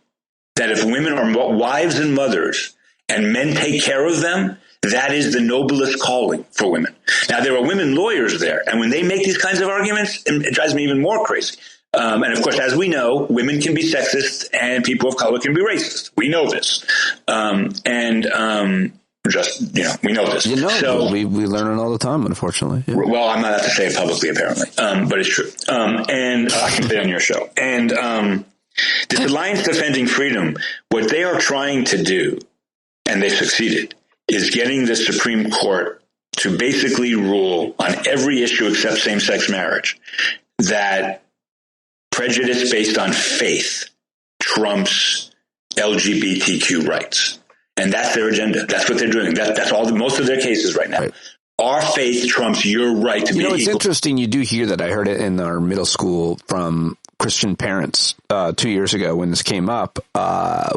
that if women are wives and mothers and men take care of them, that is the noblest calling for women. Now, there are women lawyers there, and when they make these kinds of arguments, it drives me even more crazy. And of course, as we know, women can be sexist and people of color can be racist. We know this. We know this. So we learn it all the time, unfortunately. Yeah. Well, I'm not allowed to say it publicly, apparently, but it's true. And I can say it on your show. And this Alliance Defending Freedom, what they are trying to do, and they've succeeded, is getting the Supreme Court to basically rule on every issue except same-sex marriage that prejudice based on faith trumps LGBTQ rights. And that's their agenda. That's what they're doing. That's most of their cases right now. Right. Our faith trumps your right to be equal. It's interesting you do hear that. I heard it in our middle school from Christian parents 2 years ago when this came up.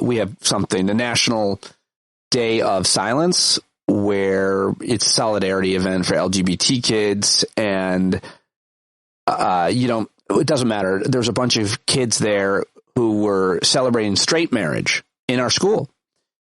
We have something, the National Day of Silence, where it's a solidarity event for LGBT kids. And, it doesn't matter. There's a bunch of kids there who were celebrating straight marriage in our school.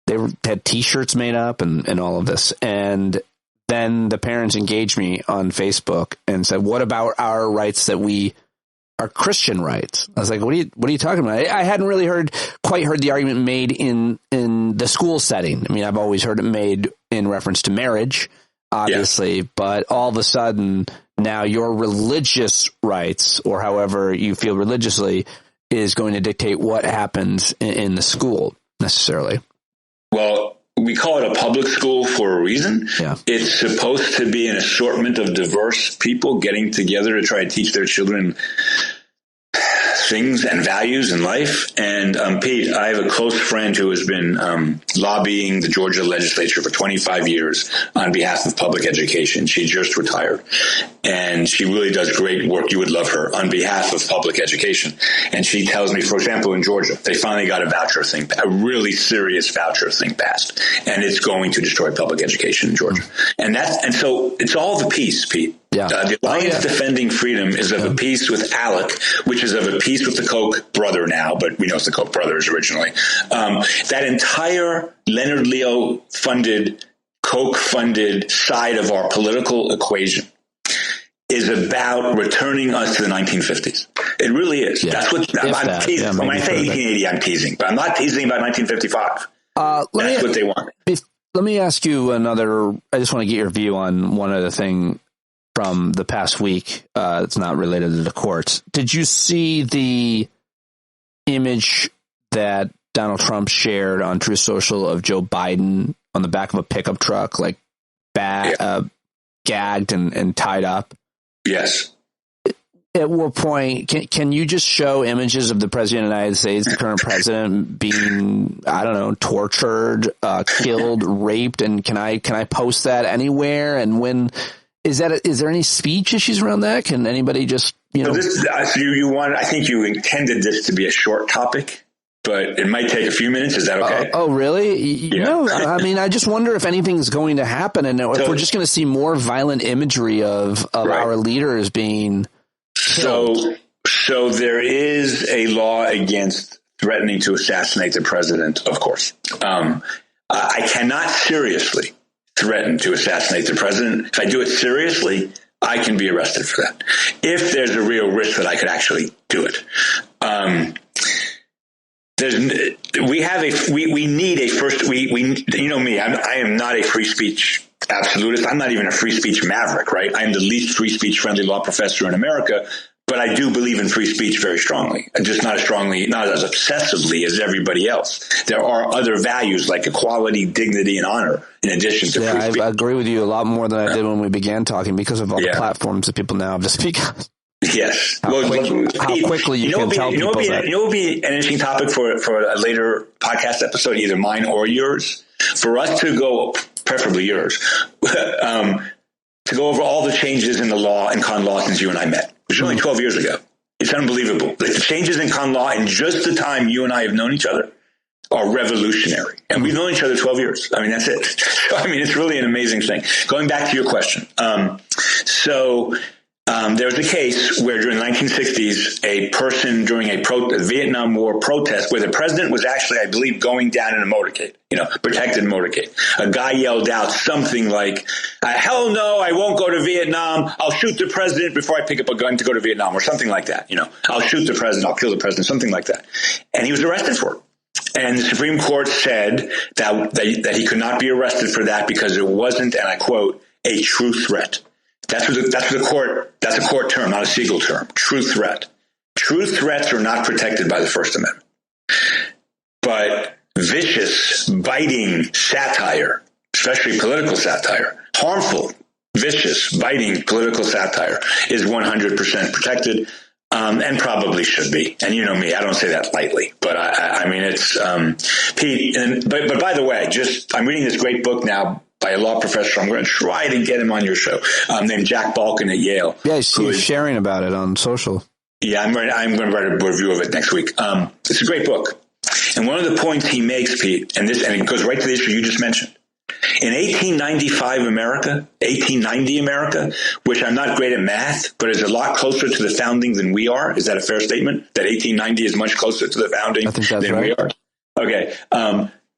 They had T-shirts made up and all of this. And then the parents engaged me on Facebook and said, what about our rights our Christian rights? I was like, what are you talking about? I hadn't really quite heard the argument made in the school setting. I mean, I've always heard it made in reference to marriage, obviously, but all of a sudden now your religious rights, or however you feel religiously, is going to dictate what happens in the school necessarily. Well, we call it a public school for a reason. Yeah. It's supposed to be an assortment of diverse people getting together to try to teach their children things and values in life. And Pete, I have a close friend who has been lobbying the Georgia legislature for 25 years on behalf of public education. She just retired, and she really does great work. You would love her on behalf of public education. And she tells me, for example, in Georgia, they finally got a really serious voucher thing passed, and it's going to destroy public education in Georgia. And so it's all the piece, Pete. Yeah. The Alliance Defending Freedom is of a piece with ALEC, which is of a piece with the Koch brother now, but we know it's the Koch brothers originally. That entire Leonard Leo funded, Koch funded side of our political equation is about returning us to the 1950s. It really is. Yeah. That's what I'm teasing. Yeah, when I say 1880, I'm teasing, but I'm not teasing about 1955. That's what they want. Let me ask you another. I just want to get your view on one other thing from the past week. It's not related to the courts. Did you see the image that Donald Trump shared on Truth Social of Joe Biden on the back of a pickup truck, like gagged and tied up? Yes. At what point can you just show images of the president of the United States, the current president, being, I don't know, tortured, killed, raped, and can I post that anywhere? And when is there any speech issues around that? Can anybody just I think you intended this to be a short topic, but it might take a few minutes. Is that okay? Oh, really? No, I mean, I just wonder if anything's going to happen, and if we're just going to see more violent imagery of our leaders being killed. So there is a law against threatening to assassinate the president, of course. I cannot seriously threaten to assassinate the president. If I do it seriously, I can be arrested for that. If there's a real risk that I could actually do it. We need a first, you know me, I am not a free speech absolutist. I'm not even a free speech maverick, right? I am the least free speech friendly law professor in America, but I do believe in free speech very strongly, just not as obsessively as everybody else. There are other values like equality, dignity, and honor in addition to free speech. I agree with you a lot more than I did when we began talking because of all the platforms that people now have to speak on. Yes. How quickly you can tell people that. You know what would be an interesting topic for a later podcast episode, either mine or yours, for us to go, preferably yours, to go over all the changes in the law and con law since you and I met, which was only 12 years ago. It's unbelievable. Like the changes in con law in just the time you and I have known each other are revolutionary. And we've known each other 12 years. I mean, that's it. So, I mean, it's really an amazing thing. Going back to your question. There was a case where during the 1960s, a person during a Vietnam War protest where the president was actually, I believe, going down in a motorcade, protected motorcade. A guy yelled out something like, hell no, I won't go to Vietnam. I'll shoot the president before I pick up a gun to go to Vietnam, or something like that. I'll shoot the president. I'll kill the president, something like that. And he was arrested for it. And the Supreme Court said that he could not be arrested for that because it wasn't, and I quote, a true threat. That's a court term, not a Segall term. True threat. True threats are not protected by the First Amendment. But vicious, biting satire, especially political satire, harmful, vicious, biting political satire is 100% protected, and probably should be. And you know me, I don't say that lightly, but I mean, it's, Pete, but by the way, I'm reading this great book now by a law professor. I'm going to try to get him on your show, named Jack Balkin at Yale. Yeah, he's sharing about it on social. Yeah, I'm going to write a review of it next week. It's a great book. And one of the points he makes, Pete, and it goes right to the issue you just mentioned. In 1890 America, which I'm not great at math, but is a lot closer to the founding than we are. Is that a fair statement? That 1890 is much closer to the founding than we are? Okay.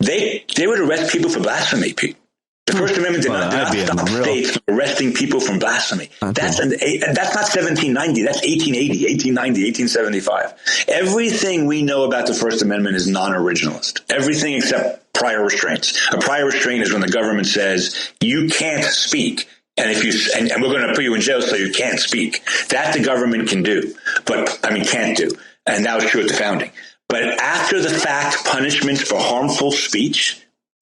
They would arrest people for blasphemy, Pete. The First Amendment did not stop states from arresting people from blasphemy. That's not 1790. That's 1880, 1890, 1875. Everything we know about the First Amendment is non-originalist. Everything except prior restraints. A prior restraint is when the government says you can't speak, and and we're going to put you in jail so you can't speak. That the government can do, can't do, and that was true at the founding. But after the fact, punishments for harmful speech,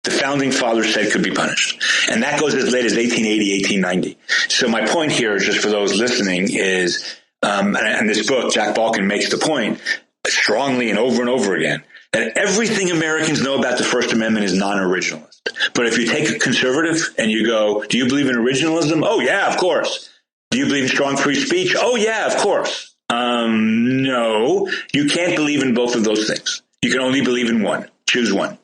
the founding fathers said could be punished. And that goes as late as 1880, 1890. So my point here, just for those listening, is, and this book, Jack Balkin makes the point strongly and over again, that everything Americans know about the First Amendment is non-originalist. But if you take a conservative and you go, do you believe in originalism? Oh, yeah, of course. Do you believe in strong free speech? Oh, yeah, of course. No, you can't believe in both of those things. You can only believe in one. Choose one.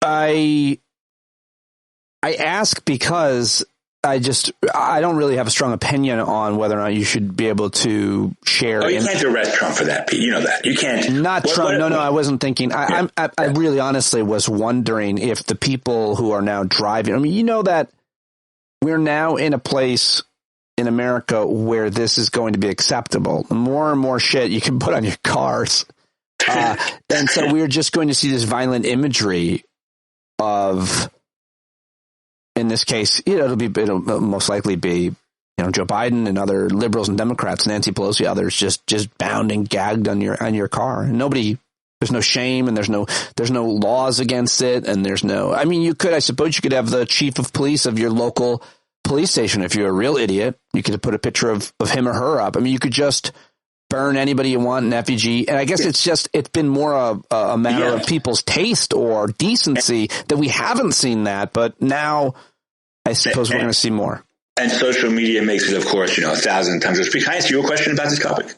I ask because I don't really have a strong opinion on whether or not you should be able to share. Oh, you can't arrest Trump for that, Pete. You know that. You can't. Not Trump. No, I wasn't thinking. I really honestly was wondering if the people who are now driving, I mean, you know that we're now in a place in America where this is going to be acceptable. More and more shit you can put on your cars. And so we're just going to see this violent imagery of, in this case, it'll most likely be, Joe Biden and other liberals and Democrats, Nancy Pelosi, others just bound and gagged on your car. And there's no shame and there's no laws against it. And I suppose you could have the chief of police of your local police station. If you're a real idiot, you could put a picture of him or her up. I mean, you could just burn anybody you want in effigy. And I guess it's been more a matter of people's taste or decency that we haven't seen that. But now I suppose we're going to see more. And social media makes it, of course, 1,000 times worse. Can I ask you a question about this topic?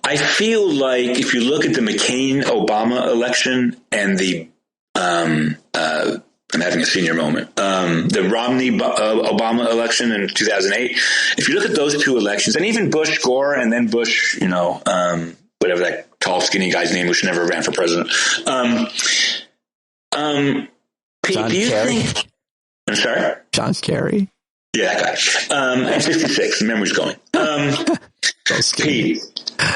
I feel like if you look at the McCain-Obama election and the I'm having a senior moment. The Romney-Obama election in 2008. If you look at those two elections, and even Bush-Gore, and then Bush, whatever that tall, skinny guy's name, which never ran for president. Pete, do you think? I'm sorry? John Kerry. Yeah, that guy. At 56, the memory's going. Pete,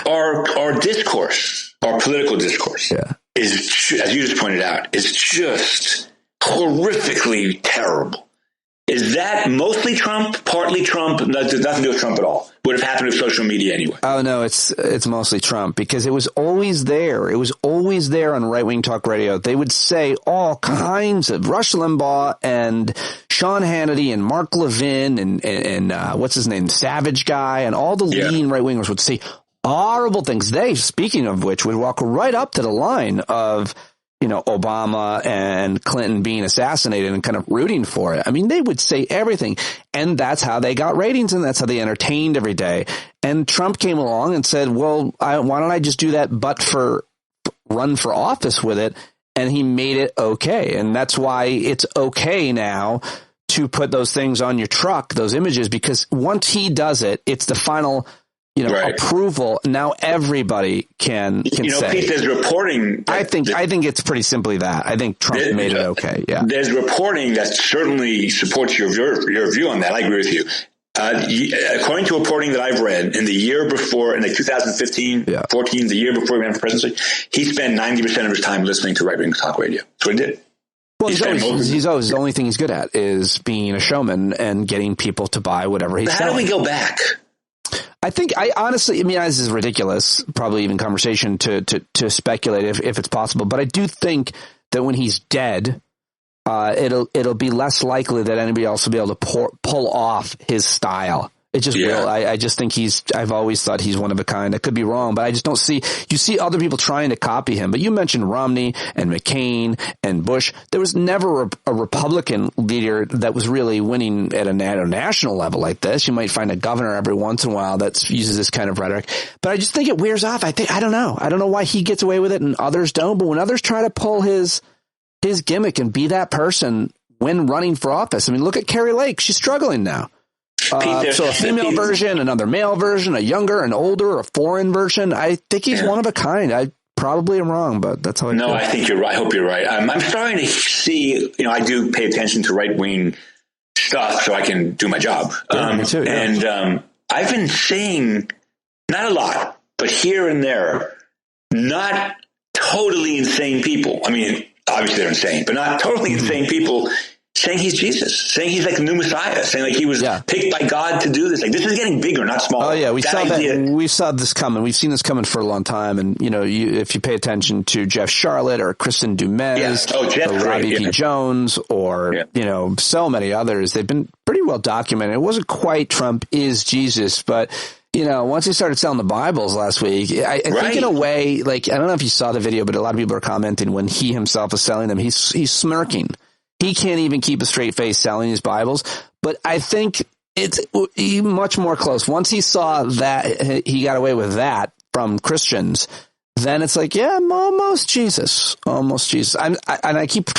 our discourse, our political discourse, is, as you just pointed out, is just horrifically terrible. Is that mostly Trump, partly Trump? Nothing to do with Trump at all. Would have happened with social media anyway. Oh, no, it's mostly Trump because it was always there. It was always there on right-wing talk radio. They would say all kinds of Rush Limbaugh and Sean Hannity and Mark Levin and what's his name, Savage Guy, and all the leading right-wingers would say horrible things. They, speaking of which, would walk right up to the line of Obama and Clinton being assassinated and kind of rooting for it. I mean, they would say everything. And that's how they got ratings and that's how they entertained every day. And Trump came along and said, well, why don't I just do that run for office with it? And he made it okay. And that's why it's okay now to put those things on your truck, those images, because once he does it, it's the final approval. Now everybody can say. Pete, there's reporting. I think it's pretty simply that. I think Trump made it okay. Yeah. There's reporting that certainly supports your view on that. I agree with you. According to reporting that I've read, in the year before, in 2015, 14, the year before he ran for presidency, he spent 90% of his time listening to right-wing talk radio. That's what he did. Well, he's always the only thing he's good at is being a showman and getting people to buy whatever he's selling. How do we go back? I honestly, this is ridiculous, probably even conversation to speculate if it's possible. But I do think that when he's dead, it'll be less likely that anybody else will be able to pull off his style. It just will. I just think I've always thought he's one of a kind. I could be wrong, but I just don't see, you see other people trying to copy him. But you mentioned Romney and McCain and Bush. There was never a Republican leader that was really winning at a national level like this. You might find a governor every once in a while that uses this kind of rhetoric, but I just think it wears off. I don't know. I don't know why he gets away with it and others don't, but when others try to pull his gimmick and be that person when running for office, look at Carrie Lake. She's struggling now. So a female version, another male version, a younger, an older, a foreign version. I think he's one of a kind. I probably am wrong, but that's how I feel. No, I think you're right. I hope you're right. I'm starting to see, I do pay attention to right-wing stuff so I can do my job. Me too, And I've been seeing, not a lot, but here and there, not totally insane people. Obviously they're insane, but not totally insane people saying he's Jesus, saying he's like the new Messiah, saying like he was picked by God to do this. Like this is getting bigger, not smaller. Oh yeah, we saw this coming. We've seen this coming for a long time. And if you pay attention to Jeff Charlotte or Kristen Dumez, or Robbie P. Jones, or so many others, they've been pretty well documented. It wasn't quite Trump is Jesus, but once he started selling the Bibles last week, I think in a way, like I don't know if you saw the video, but a lot of people are commenting when he himself is selling them, he's smirking. He can't even keep a straight face selling his Bibles, but I think it's much more close. Once he saw that he got away with that from Christians, then it's like, almost Jesus. And I keep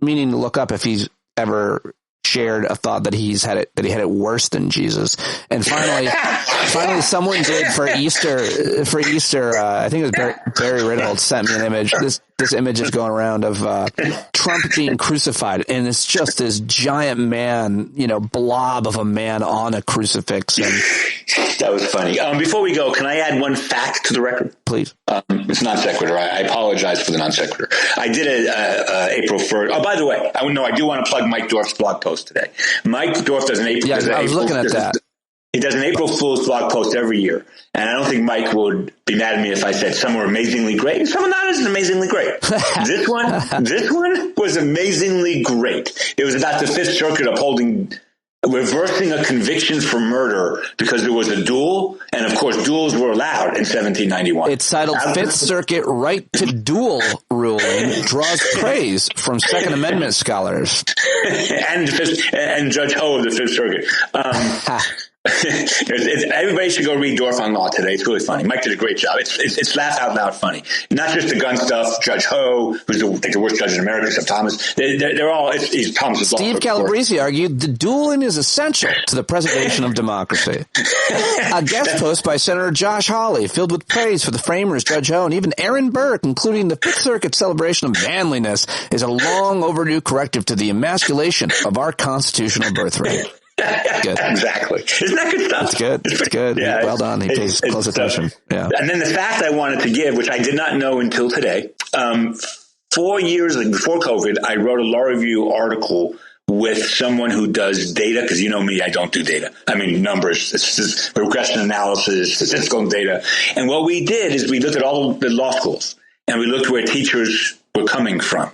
meaning to look up if he's ever shared a thought that he had it worse than Jesus. And finally someone did for Easter, I think it was Barry Ritholtz sent me an image. This image is going around of Trump being crucified, and it's just this giant man, blob of a man on a crucifix. And that was funny. Before we go, can I add one fact to the record? Please. It's non sequitur. I apologize for the non sequitur. I did a April 1st. Oh, by the way, I do want to plug Mike Dorf's blog post today. Mike Dorf does an April. Yeah, I was looking at that. He does an April Fool's blog post every year. And I don't think Mike would be mad at me if I said some were amazingly great and some are not as amazingly great. This one was amazingly great. It was about the Fifth Circuit reversing a conviction for murder because there was a duel. And of course, duels were allowed in 1791. It's titled Fifth Circuit Right to Duel Ruling Draws Praise from Second Amendment Scholars. and Judge Ho of the Fifth Circuit. Everybody should go read Dorf on Law today. It's really funny. Mike did a great job. It's laugh out loud funny. Not just the gun stuff. Judge Ho, who's the worst judge in America, except Thomas. They're all. He's Thomas's law. Steve Calabrese argued the dueling is essential to the preservation of democracy. A guest post by Senator Josh Hawley, filled with praise for the framers, Judge Ho, and even Aaron Burr, concluding the Fifth Circuit celebration of manliness is a long overdue corrective to the emasculation of our constitutional birthright. Good. Exactly. Isn't that good stuff? It's good. It's good. Yeah, well done. He pays close attention. Yeah. And then the fact I wanted to give, which I did not know until today, 4 years before COVID, I wrote a law review article with someone who does data, because you know me, I don't do data. I mean, numbers, it's just regression analysis, statistical data. And what we did is we looked at all the law schools and we looked where teachers were coming from.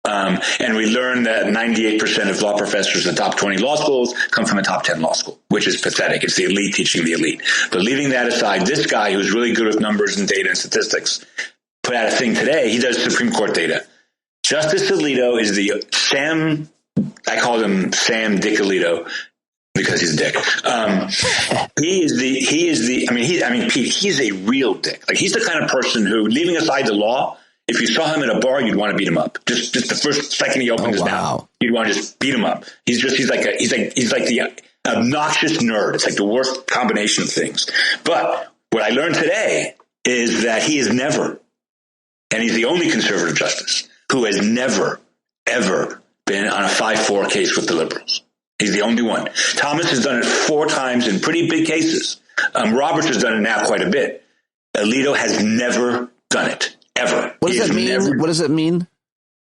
And we learned that 98% of law professors in the top 20 law schools come from a top 10 law school, which is pathetic. It's the elite teaching the elite. But leaving that aside, this guy who's really good with numbers and data and statistics put out a thing today. He does Supreme Court data. Justice Alito is I call him Sam Dick Alito because he's a dick. Pete, he's a real dick. Like, he's the kind of person who, leaving aside the law, if you saw him at a bar, you'd want to beat him up. Just the first second he opened his mouth, you'd want to just beat him up. He's like the obnoxious nerd. It's like the worst combination of things. But what I learned today is that he has never, and he's the only conservative justice who has never, ever been on a 5-4 case with the liberals. He's the only one. Thomas has done it 4 times in pretty big cases. Roberts has done it now quite a bit. Alito has never done it. Ever. What does that mean? What does it mean?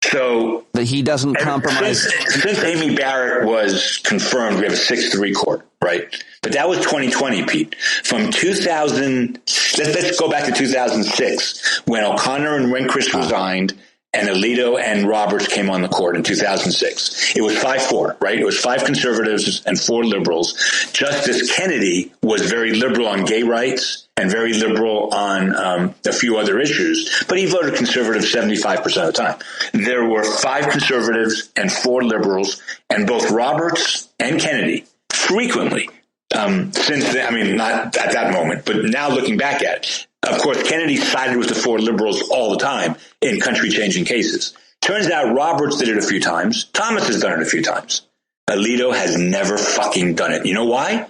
So that he doesn't compromise. Since Amy Barrett was confirmed, we have a 6-3 court, right? But that was 2020, Pete. From 2000, let's go back to 2006 when O'Connor and Rehnquist resigned, and Alito and Roberts came on the court in 2006. It was 5-4, right? It was 5 conservatives and 4 liberals. Justice Kennedy was very liberal on gay rights and very liberal on a few other issues, but he voted conservative 75% of the time. There were 5 conservatives and 4 liberals, and both Roberts and Kennedy frequently, since then, I mean, not at that moment, but now looking back at it, of course, Kennedy sided with the 4 liberals all the time in country-changing cases. Turns out Roberts did it a few times. Thomas has done it a few times. Alito has never fucking done it. You know why?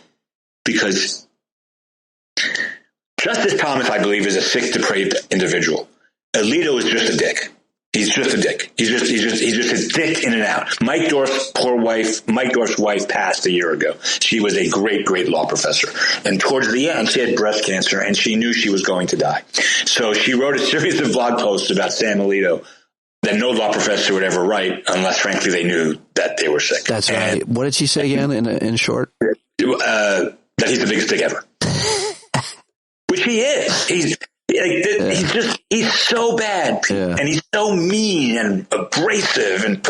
Because Justice Thomas, I believe, is a sick, depraved individual. Alito is just a dick. He's just a dick. He's just a dick in and out. Mike Dorf's wife passed a year ago. She was a great, great law professor. And towards the end, she had breast cancer and she knew she was going to die. So she wrote a series of blog posts about Sam Alito that no law professor would ever write unless, frankly, they knew that they were sick. That's right. What did she say again in short? That he's the biggest dick ever. Which he is. He's so bad, and he's so mean and abrasive, and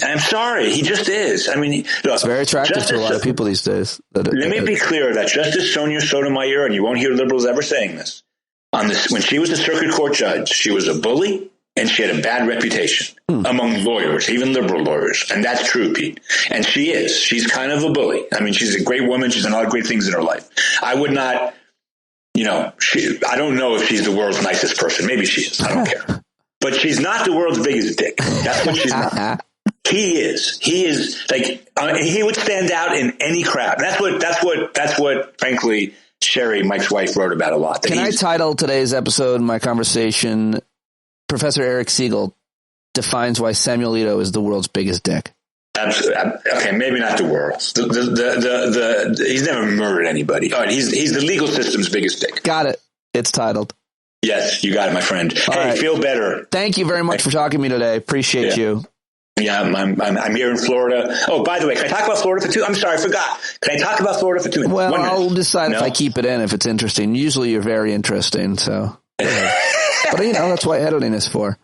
I'm sorry, he just is. I mean, look, it's very attractive to a lot of people these days. Let me be clear that Justice Sonia Sotomayor, and you won't hear liberals ever saying this, when she was a circuit court judge, she was a bully and she had a bad reputation among lawyers, even liberal lawyers, and that's true, Pete. And she is. She's kind of a bully. I mean, she's a great woman. She's done a lot of great things in her life. I would not. I don't know if she's the world's nicest person. Maybe she is. I don't care. But she's not the world's biggest dick. That's what she's not. He is like, he would stand out in any crowd. That's what, frankly, Sherry, Mike's wife, wrote about a lot. Can I title today's episode, my conversation, Professor Eric Segall defines why Samuel Alito is the world's biggest dick? Absolutely. Okay, maybe not the world's. He's never murdered anybody. All right, he's the legal system's biggest dick. Got it. It's titled. Yes, you got it, my friend. All hey, right. Feel better. Thank you very much for talking to me today. Appreciate you. Yeah, I'm here in Florida. Oh, by the way, can I talk about Florida for 2? I'm sorry, I forgot. Can I talk about Florida for 2 minutes? Well, I'll decide if I keep it in, if it's interesting. Usually you're very interesting, so. But, that's what editing is for.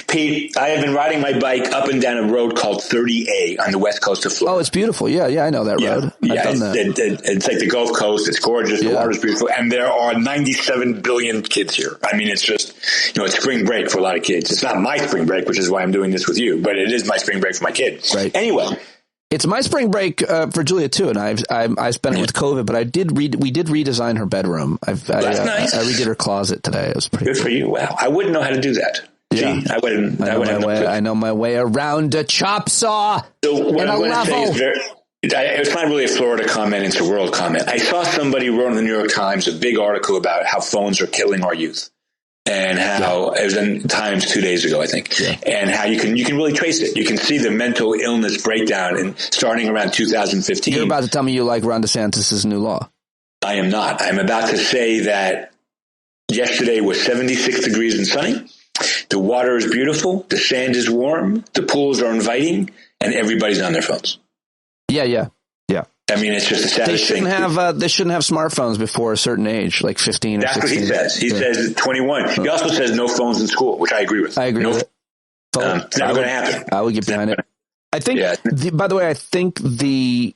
Pete, I have been riding my bike up and down a road called 30A on the west coast of Florida. Oh, it's beautiful. Yeah, I know that road. I've done that. It's like the Gulf Coast. It's gorgeous. The water's beautiful. And there are 97 billion kids here. I mean, it's just, it's spring break for a lot of kids. It's not my spring break, which is why I'm doing this with you, but it is my spring break for my kids. Right. Anyway. It's my spring break for Julia too, and I spent it with COVID, but we did redesign her bedroom. That's nice. I redid her closet today. It was pretty good for you. Wow. I wouldn't know how to do that. Yeah. See, I know my way around a chop saw. So what I'm going to say is it's not really a Florida comment, it's a world comment. I saw somebody wrote in the New York Times a big article about how phones are killing our youth. And how it was in Times 2 days ago, I think, and how you can really trace it. You can see the mental illness breakdown and starting around 2015. You're about to tell me you like Ron DeSantis' new law. I am not. I'm about to say that yesterday was 76 degrees and sunny. The water is beautiful. The sand is warm. The pools are inviting, and everybody's on their phones. Yeah. I mean, it's just a saddest thing. They shouldn't have smartphones before a certain age, like 15 or 16. That's what he says. He says 21. He also says no phones in school, which I agree with. I agree with it. It's never going to happen. I would get behind it. I think, by the way, I think the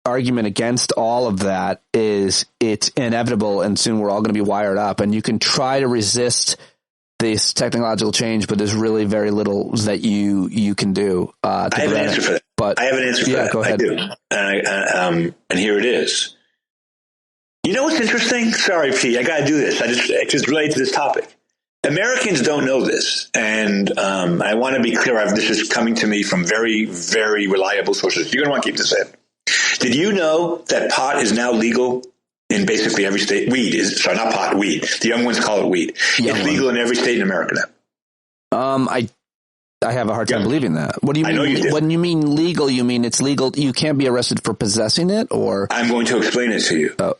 argument against all of that is it's inevitable, and soon we're all going to be wired up, and you can try to resist this technological change, but there's really very little that you can do. I have an answer for that. But I have an answer for that. Go ahead. I do. And here it is. You know what's interesting? Sorry, Pete, I got to do this. I just relate to this topic. Americans don't know this, and I want to be clear. This is coming to me from very, very reliable sources. You're going to want to keep this in. Did you know that pot is now legal in basically every state? Not pot, weed. The young ones call it weed. It's legal in every state in America now. I have a hard time believing that. What do you mean? You do. When you mean legal, you mean it's legal? You can't be arrested for possessing it, or? I'm going to explain it to you. Oh.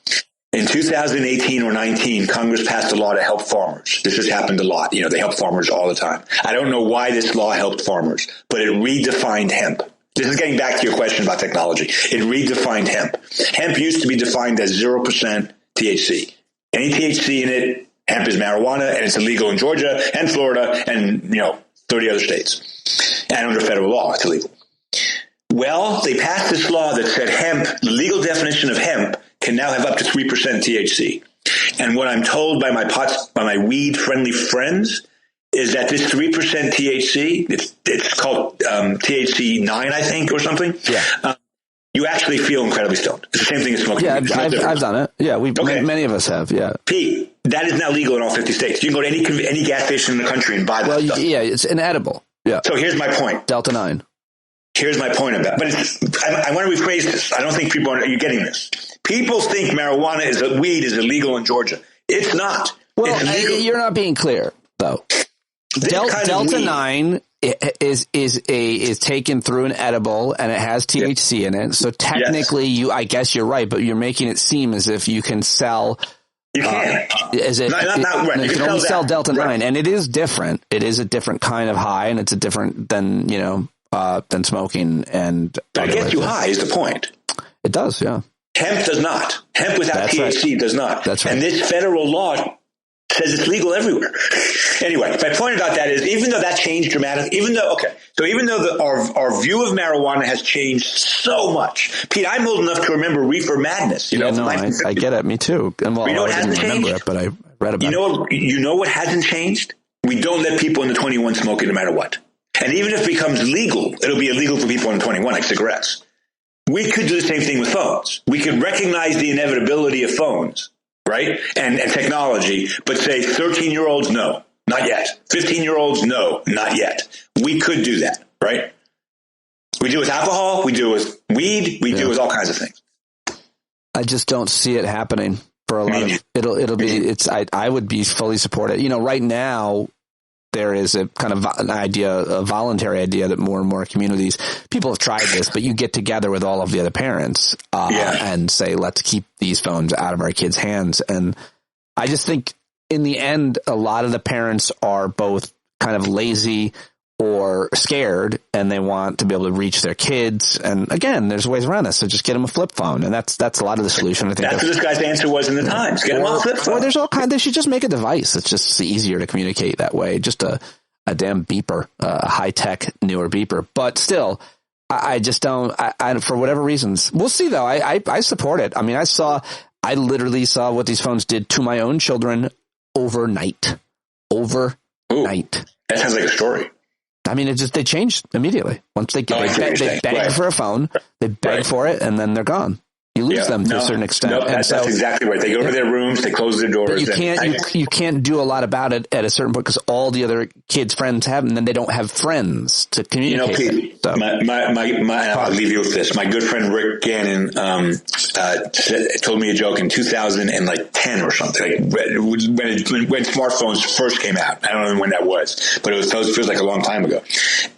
In 2018 or 19, Congress passed a law to help farmers. This has happened a lot. They help farmers all the time. I don't know why this law helped farmers, but it redefined hemp. This is getting back to your question about technology. It redefined hemp. Hemp used to be defined as 0% THC. Any THC in it, hemp is marijuana, and it's illegal in Georgia and Florida and, 30 other states. And under federal law, it's illegal. Well, they passed this law that said hemp, the legal definition of hemp, can now have up to 3% THC. And what I'm told by my weed-friendly friends is that this 3% THC, it's called THC 9, I think, or something. Yeah. You actually feel incredibly stoned. It's the same thing as smoking. Yeah, I've done it. Yeah, many of us have. Yeah. Pete, that is now legal in all 50 states. You can go to any gas station in the country and buy that stuff. Yeah, it's inedible. Yeah. So here's my point. Delta 9. Here's my point about it. But I want to rephrase this. I don't think people are you getting this. People think weed is illegal in Georgia. It's not. Well, you're not being clear, though. Delta 9 is taken through an edible, and it has THC in it. So technically, I guess you're right, but you're making it seem as if you can sell. You can. Not right. You can only sell Delta 9, and it is different. It is a different kind of high, and it's a different than smoking. And but it gets you high is the point. It does, yeah. Hemp does not. Hemp without THC does not. That's right. And this federal law says it's legal everywhere. Anyway, my point about that is even though that changed dramatically, even though our view of marijuana has changed so much. Pete, I'm old enough to remember Reefer Madness. I get it. Me too. And I didn't remember it, but I read about it. You know what hasn't changed? We don't let people under 21 smoke it no matter what. And even if it becomes legal, it'll be illegal for people under 21, like cigarettes. We could do the same thing with phones. We could recognize the inevitability of phones, right? And technology, but say 13-year-olds, no, not yet. 15-year-olds, no, not yet. We could do that, right? We deal with alcohol. We deal with weed. We deal with all kinds of things. I just don't see it happening for a lot of, it'll be, I would be fully supported. You know, right now there is a kind of an idea, a voluntary idea that more and more communities, people have tried this, but you get together with all of the other parents, and say, let's keep these phones out of our kids' hands. And I just think in the end, a lot of the parents are both kind of lazy or scared, and they want to be able to reach their kids. And again, there's ways around this. So just get them a flip phone. And that's a lot of the solution. I think that's what this guy's answer was in the Times. Get them a flip phone. Or there's all kinds, they should just make a device. It's just easier to communicate that way. Just a damn beeper, a high tech, newer beeper. But still, I just don't, I for whatever reasons, we'll see though. I support it. I mean, I literally saw what these phones did to my own children overnight. Ooh, that sounds like a story. I mean, they changed immediately. Once they beg for a phone, they beg for it, and then they're gone. You lose them to a certain extent. No, that's exactly right. They go to their rooms, they close their doors. But you can't do a lot about it at a certain point because all the other kids' friends have them, and then they don't have friends to communicate. You know, Pete, so. I'll leave you with this. My good friend Rick Gannon told me a joke in 2010 or something, like when smartphones first came out. I don't know when that was, but it feels like a long time ago.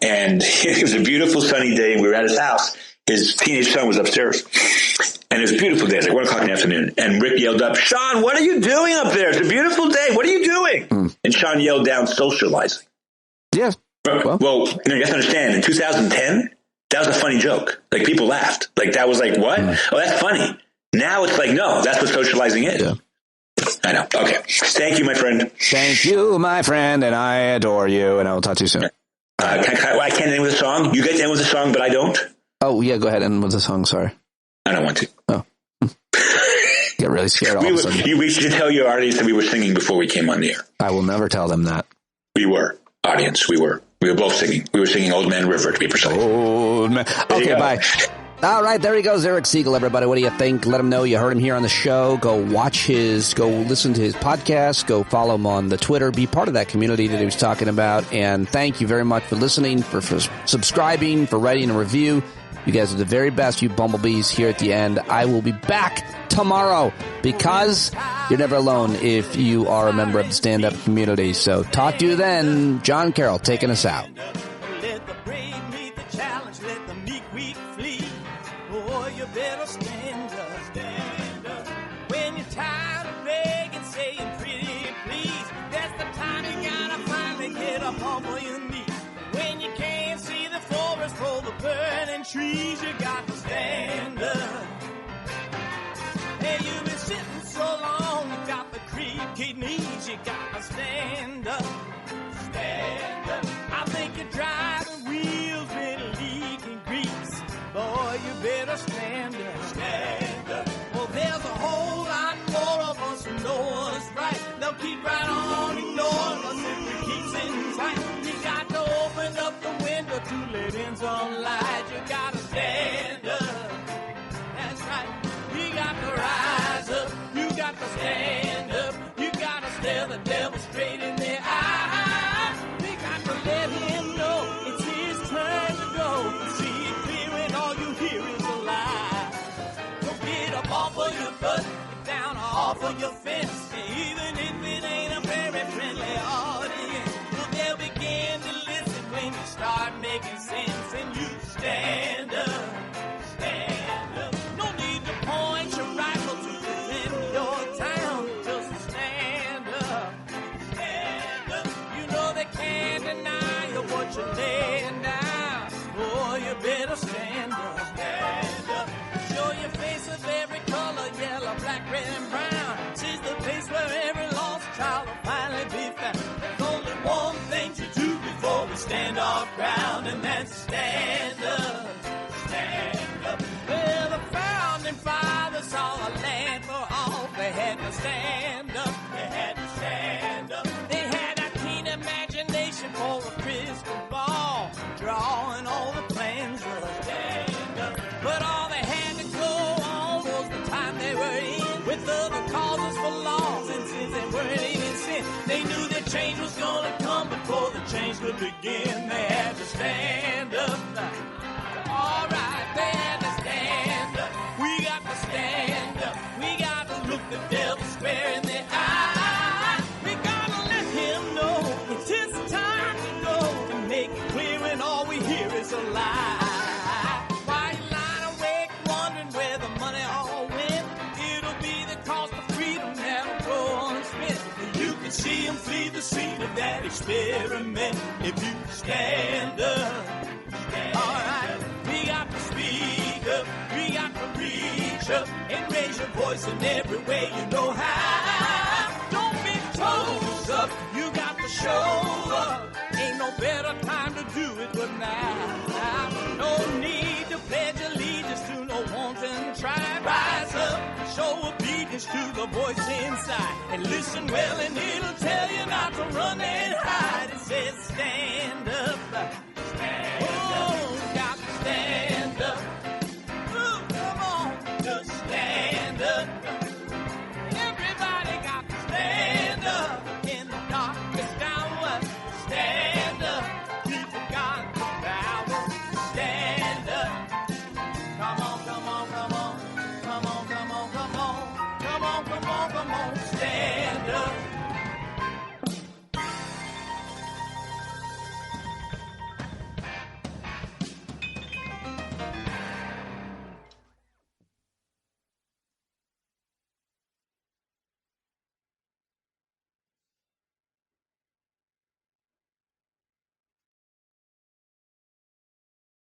And it was a beautiful sunny day, and we were at his house. His teenage son was upstairs. And it was a beautiful day. It was like 1 o'clock in the afternoon. And Rick yelled up, "Sean, what are you doing up there? It's a beautiful day. What are you doing?" And Sean yelled down, "Socializing." Yeah. Well, you have to understand, in 2010, that was a funny joke. Like, people laughed. Like, that was like, what? Oh, that's funny. Now it's like, no, that's what socializing is. Yeah. I know. Okay. Thank you, my friend. Thank you, my friend, and I adore you, and I will talk to you soon. I can't end with a song. You get to end with a song, but I don't. Oh, yeah, go ahead and with the song. Sorry. I don't want to. Oh. Get really scared all of a sudden. We should tell your audience that we were singing before we came on the air. I will never tell them that. We were. Audience, we were. We were both singing. We were singing Old Man River, to be precise. Old Man. Okay, bye. All right, there he goes, Eric Segall, everybody. What do you think? Let him know you heard him here on the show. Go listen to his podcast. Go follow him on the Twitter. Be part of that community that he was talking about. And thank you very much for listening, for subscribing, for writing a review. You guys are the very best, you bumblebees, here at the end. I will be back tomorrow because you're never alone if you are a member of the stand-up community. So talk to you then. John Carroll taking us out. Let the brave meet the challenge, let the weak flee. Boy, you better stand up. When you're tired of begging, saying pretty please, that's the time you gotta finally get up on your knees. When you can't see the forest for the burning trees, you got to stand up. Hey, you've been sitting so long, you got the creaky knees, you got to stand up. Stand up. I think you're driving wheels with leaking grease. Boy, you better stand up. Stand up. Well, there's a whole lot more of us who know what's right. They'll keep right on ignoring us if we keep sitting tight. You got to open up the window to let in some light. You got to stand up. That's right. You got to rise up. You got to stand up. You got to stare the devil straight in the eye. We got to let him know it's his turn to go. See it clear and all you hear is a lie. Don't get up off of your butt, get down off of your fence. Even if it ain't a very friendly audience, well, they'll begin to listen when you start making sense and you stand up. Stand up. No need to point your rifle to defend your town. Just stand up. Stand up. You know they can't deny you what you're laying down. Boy, you better stand up. Stand up. Show your face of every color, yellow, black, red, and brown. She's the place where every lost child will finally be found. There's only one thing to do before we stand our ground, and that's stand up. Stand up. Well, the founding fathers saw a land for all. They had to stand up. They had to stand up. They had a keen imagination for a crystal ball, drawing all the plans of was to begin. They had to stand up. All right, they had to stand up. We got to stand up. We got to look the devil square in the eye. We got to let him know it's his time to go and make it clear when all we hear is a lie. Why you lying awake wondering where the money all went? It'll be the cost of freedom that'll go unspent. You can see him flee the scene of that experiment if you stand up. All right, we got to speak up, we got to reach up and raise your voice in every way you know how. Don't be toes up, you got to show up. Ain't no better time to do it but now. No need to pledge allegiance to no wanton tribe. Rise up, show obedience to the voice inside, and listen well and it'll tell you not to run there.